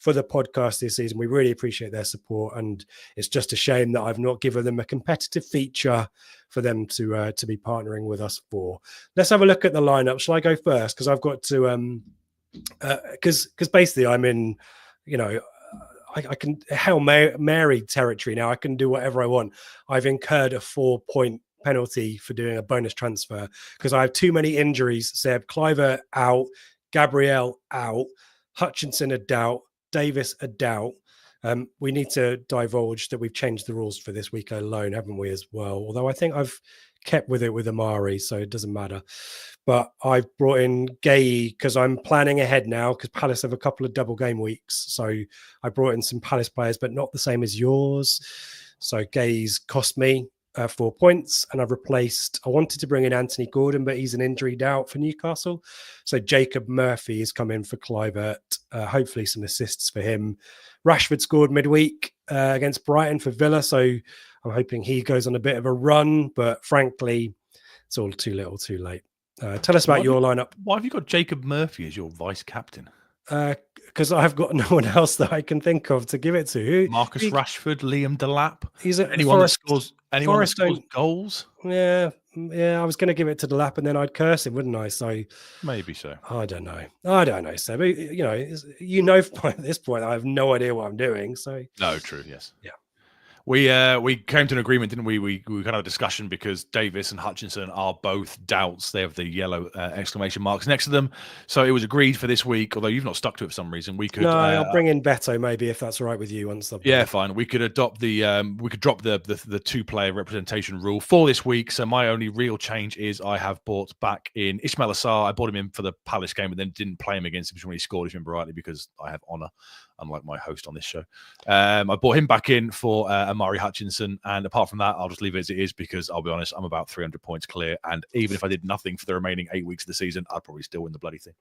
for the podcast this season. We really appreciate their support, and it's just a shame that I've not given them a competitive feature for them to be partnering with us for. Let's have a look at the lineup. Shall I go first? Because I've got to because basically I'm in, you know, I can Hail Mary territory now. I can do whatever I want. I've incurred a 4-point penalty for doing a bonus transfer because I have too many injuries. Seb, Cliver out, Gabriel out, Hutchinson a doubt, Davis a doubt. We need to divulge that we've changed the rules for this week alone, haven't we, as well? Although I think I've kept with it with Amari, so it doesn't matter. But I've brought in Gay because I'm planning ahead now because Palace have a couple of double game weeks. So I brought in some Palace players, but not the same as yours. So Gay's cost me 4 points, and I've replaced, I wanted to bring in Anthony Gordon, but he's an injury doubt for Newcastle. So Jacob Murphy has come in for Clivert. Hopefully some assists for him. Rashford scored midweek against Brighton for Villa, so I'm hoping he goes on a bit of a run, but frankly, it's all too little too late. Tell us about your lineup. Why have you got Jacob Murphy as your vice captain? Because I've got no one else that I can think of to give it to. Marcus Rashford, Liam Delap. He's anyone that scores goals. Yeah. I was going to give it to Delap, and then I'd curse him, wouldn't I? So maybe so. I don't know, Seb. You know, by this point, I have no idea what I'm doing. So no, true. Yes. Yeah. We came to an agreement, didn't we? We kind of had a discussion because Davis and Hutchinson are both doubts. They have the yellow exclamation marks next to them. So it was agreed for this week, although you've not stuck to it for some reason. We could. No, I'll bring in Beto maybe if that's all right with you. Once fine. We could adopt we could drop the 2-player representation rule for this week. So my only real change is I have bought back in Ismail Assar. I bought him in for the Palace game, but then didn't play him against him when he scored, if you remember rightly, because I have honour, unlike my host on this show. I bought him back in for Amari Hutchinson. And apart from that, I'll just leave it as it is because I'll be honest, I'm about 300 points clear. And even if I did nothing for the remaining 8 weeks of the season, I'd probably still win the bloody thing.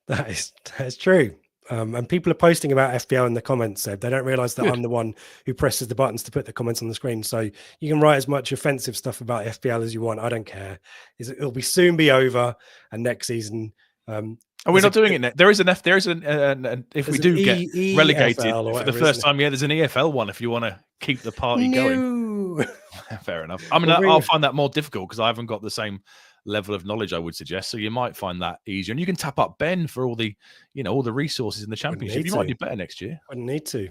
That's true. And people are posting about FPL in the comments, so they don't realize that I'm the one who presses the buttons to put the comments on the screen. So you can write as much offensive stuff about FPL as you want. I don't care. It'll soon be over, and next season. And we're not doing it. There is if we do get relegated for the first time, there's an EFL one if you want to keep the party going. Fair enough. I mean, I'll find that more difficult because I haven't got the same level of knowledge, I would suggest. So you might find that easier, and you can tap up Ben for all the, all the resources in the championship. You might do better next year. Wouldn't need to.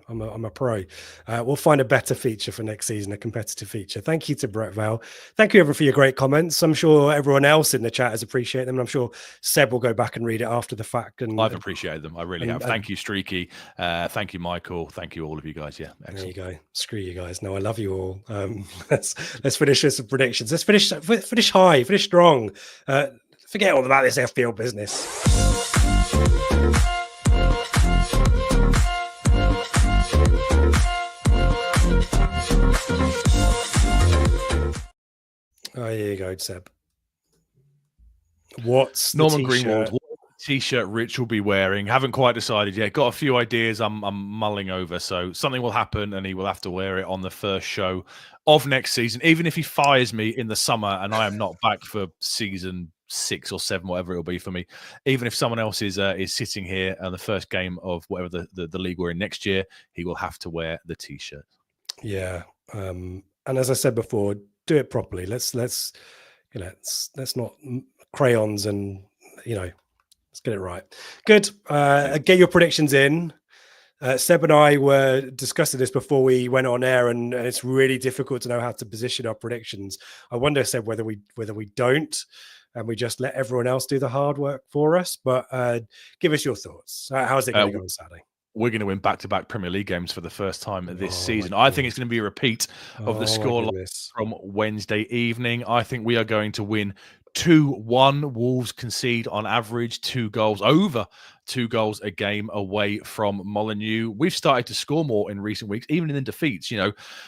I'm a pro. We'll find a better feature for next season, a competitive feature. Thank you to Brett Val. Thank you everyone for your great comments. I'm sure everyone else in the chat has appreciated them, and I'm sure Seb will go back and read it after the fact. And I've appreciated them. I really have. Thank you, Streaky. Thank you, Michael. Thank you, all of you guys. Yeah, excellent. There you go. Screw you guys. No, I love you all. Let's finish with some predictions. Let's finish high, finish strong. Forget all about this FPL business. Oh, here you go, Seb. What's the Norman t-shirt? Greenwald? What t-shirt Rich will be wearing? Haven't quite decided yet. Got a few ideas I'm mulling over. So something will happen, and he will have to wear it on the first show of next season. Even if he fires me in the summer and I am not back for season 6 or 7, whatever it'll be for me. Even if someone else is sitting here on the first game of whatever the league we're in next year, he will have to wear the t-shirt. Yeah, and as I said before, do it properly. Let's not crayons and let's get it right. Good. Get your predictions in. Seb and I were discussing this before we went on air, and it's really difficult to know how to position our predictions. I wonder, Seb, whether we don't, and we just let everyone else do the hard work for us. But give us your thoughts. How's it going to go on Saturday? We're going to win back-to-back Premier League games for the first time this season. I think it's going to be a repeat of the scoreline from Wednesday evening. I think we are going to win 2-1. Wolves concede on average 2 goals, over 2 goals a game away from Molineux. We've started to score more in recent weeks, even in the defeats.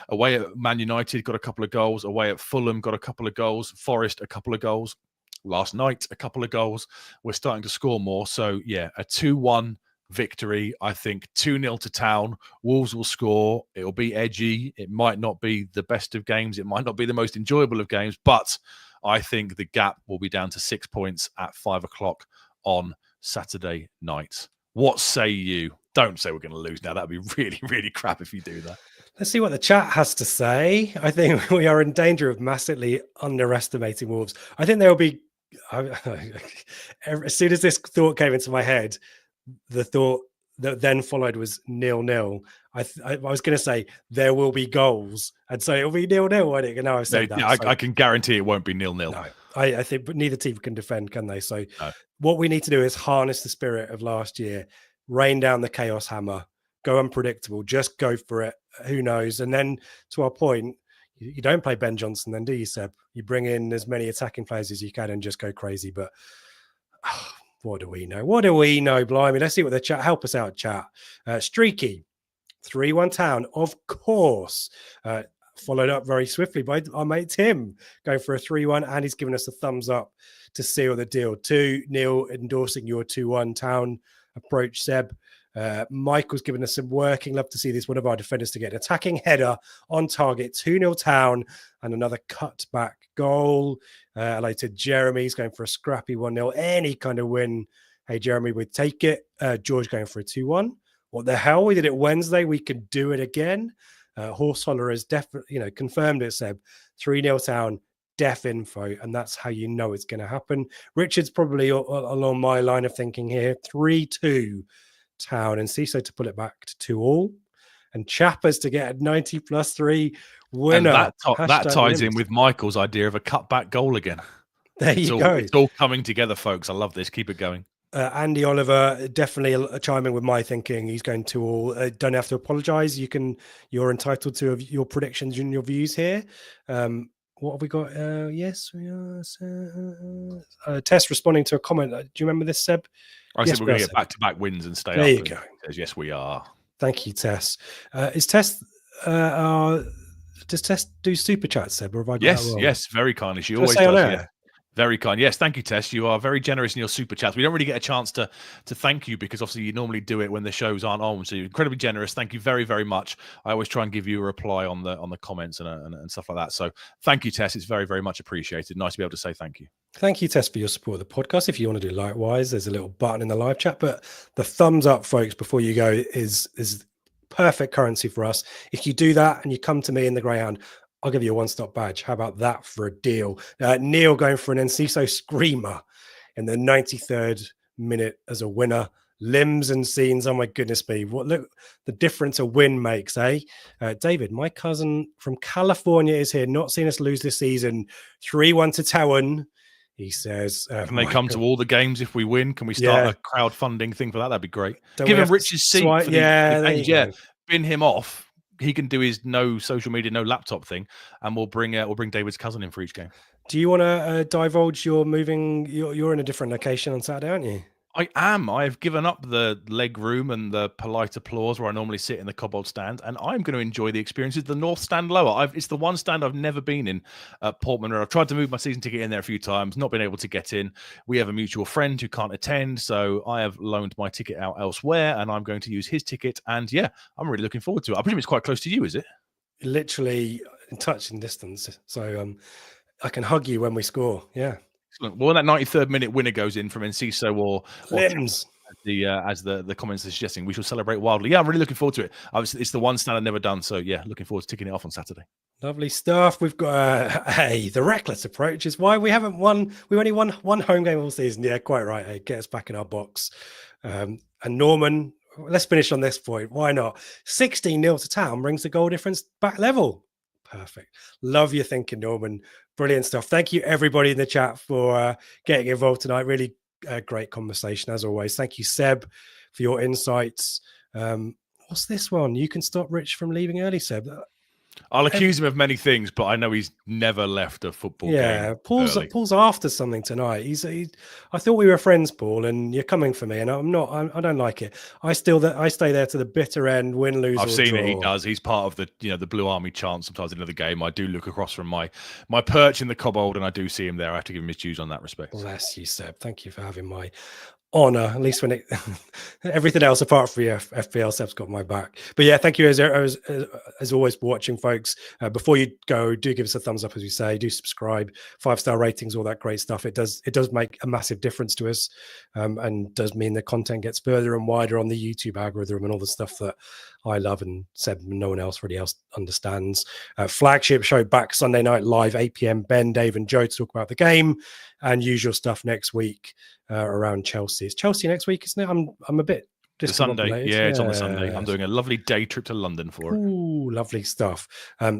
Away at Man United, got a couple of goals. Away at Fulham, got a couple of goals. Forest, a couple of goals. Last night, a couple of goals. We're starting to score more. So, yeah, a 2-1 victory. I think 2-0 to Town. Wolves will score. It'll be edgy. It might not be the best of games. It might not be the most enjoyable of games, but I think the gap will be down to 6 points at 5 o'clock on Saturday night. What say you? Don't say we're going to lose now. That'd be really, really crap if you do that. Let's see what the chat has to say. I think we are in danger of massively underestimating Wolves. I think there will be, as soon as this thought came into my head, the thought that then followed was 0-0. I was going to say there will be goals, and so it'll be 0-0. I think. Now I've said that. I can guarantee it won't be 0-0. No, I think, but neither team can defend, can they? So what we need to do is harness the spirit of last year, rain down the chaos hammer, go unpredictable, just go for it. Who knows? And then to our point, you don't play Ben Johnson, then do you, Seb? You bring in as many attacking players as you can and just go crazy. But what do we know? What do we know? Blimey, let's see what the chat. Help us out, chat. Streaky, 3-1 Town, of course. Followed up very swiftly by our mate Tim, going for a 3-1, and he's given us a thumbs up to seal the deal. 2-0, endorsing your 2-1 Town approach, Seb. Michael's given us some working. Love to see this. One of our defenders to get an attacking header on target. 2-0 Town and another cutback goal. Hello to Jeremy. He's going for a scrappy 1-0. Any kind of win. Hey, Jeremy, we'd take it. George going for a 2-1. What the hell? We did it Wednesday. We can do it again. Horseholler has definitely, confirmed it, Seb. 3-0 Town. Def info, and that's how you know it's going to happen. Richard's probably along my line of thinking here. 3-2 Town, and Ciso to pull it back to 2-2, and Chappers to get a 90+3 winner. And that ties in with Michael's idea of a cutback goal again. There you go. It's all coming together, folks. I love this. Keep it going. Andy Oliver definitely chiming with my thinking. He's going to all. Don't have to apologise. You're entitled to your predictions and your views here. What have we got? Yes, we are. Tess responding to a comment. Do you remember this, Seb? I said we're going to get back-to-back wins and stay up. There you go. Says, yes, we are. Thank you, Tess. Is Tess Does Tess do super chats, Seb, or have I got that wrong? Yes, very kindly. She Should I always say on does. air? Yeah. Very kind. Yes, thank you, Tess. You are very generous in your super chats. We don't really get a chance to thank you because obviously you normally do it when the shows aren't on. So you're incredibly generous. Thank you very, very much. I always try and give you a reply on the comments and stuff like that. So thank you, Tess. It's very, very much appreciated. Nice to be able to say thank you. Thank you, Tess, for your support of the podcast. If you want to do likewise, there's a little button in the live chat. But the thumbs up, folks, before you go is perfect currency for us. If you do that and you come to me in the Greyhound, I'll give you a one-stop badge. How about that for a deal? Neil going for an Enciso screamer in the 93rd minute as a winner. Limbs and scenes. Oh my goodness me. Look the difference a win makes, eh? David, my cousin from California is here, not seen us lose this season. 3-1 to Towan. He says, can they come to all the games if we win? Can we start a crowdfunding thing for that? That'd be great. Give him Rich's seat for the games. Yeah, bin him off. He can do his no social media, no laptop thing, and we'll bring David's cousin in for each game. Do you want to divulge you're moving? You're in a different location on Saturday, aren't you? I am. I've given up the leg room and the polite applause where I normally sit in the Cobbold stand, and I'm going to enjoy the experience of the North Stand lower. It's the one stand I've never been in at Portman Road. I've tried to move my season ticket in there a few times, not been able to get in. We have a mutual friend who can't attend, so I have loaned my ticket out elsewhere, and I'm going to use his ticket. And yeah, I'm really looking forward to it. I presume it's quite close to you, is it? Literally in touching distance, so I can hug you when we score. Yeah. Excellent. Well, when that 93rd minute winner goes in from Enciso or Limbs, as the comments are suggesting, we shall celebrate wildly. Yeah, I'm really looking forward to it. It's the one stand I've never done, so yeah, looking forward to ticking it off on Saturday. Lovely stuff. We've got the reckless approach is why we haven't won. We've only won one home game all season. Yeah, quite right. Hey, get us back in our box. And Norman, let's finish on this point. Why not? 16-0 to Town brings the goal difference back level. Perfect. Love your thinking, Norman. Brilliant stuff. Thank you, everybody in the chat, for getting involved tonight. Really great conversation, as always. Thank you, Seb, for your insights. What's this one? You can stop Rich from leaving early, Seb. I'll accuse him of many things, but I know he's never left a football game. Yeah, Paul's after something tonight. I thought we were friends, Paul, and you're coming for me, and I'm not. I don't like it. I stay there to the bitter end, win, lose. I've seen it. He does. He's part of the Blue Army chant sometimes in the game. I do look across from my perch in the Cobbold, and I do see him there. I have to give him his dues on that respect. Bless you, Seb. Thank you for having my honor, at least when everything else apart from FPL, Seb's got my back. But yeah, thank you as always for watching, folks. Before you go, do give us a thumbs up, as we say. Do subscribe, 5-star ratings, all that great stuff. It does make a massive difference to us, and does mean the content gets further and wider on the YouTube algorithm and all the stuff that I love and Seb and no one else really understands. Flagship Show back Sunday night live, 8 p.m. Ben, Dave, and Joe to talk about the game and usual stuff next week around Chelsea. It's Chelsea next week, isn't it? I'm a bit the Sunday. Yeah, it's on the Sunday. I'm doing a lovely day trip to London for it. Ooh, lovely stuff.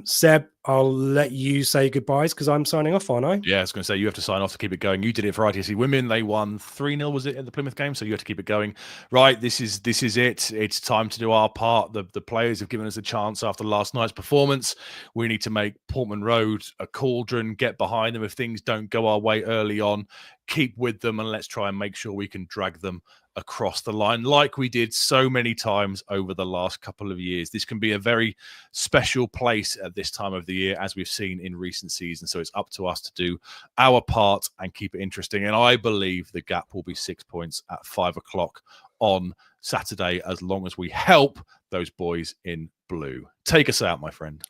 Seb, I'll let you say goodbyes because I'm signing off, aren't I? Yeah, I was going to say, you have to sign off to keep it going. You did it for ITFC Women. They won 3-0, was it, at the Plymouth game? So you have to keep it going. Right, this is it. It's time to do our part. The players have given us a chance after last night's performance. We need to make Portman Road a cauldron, get behind them if things don't go our way early on. Keep with them, and let's try and make sure we can drag them across the line like we did so many times over the last couple of years. This can be a very special place at this time of the year, as we've seen in recent seasons. So it's up to us to do our part and keep it interesting. And I believe the gap will be 6 points at 5 o'clock on Saturday, as long as we help those boys in blue. Take us out, my friend.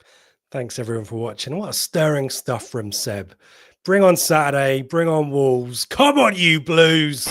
Thanks, everyone, for watching. What a stirring stuff from Seb. Bring on Saturday. Bring on Wolves. Come on, you Blues.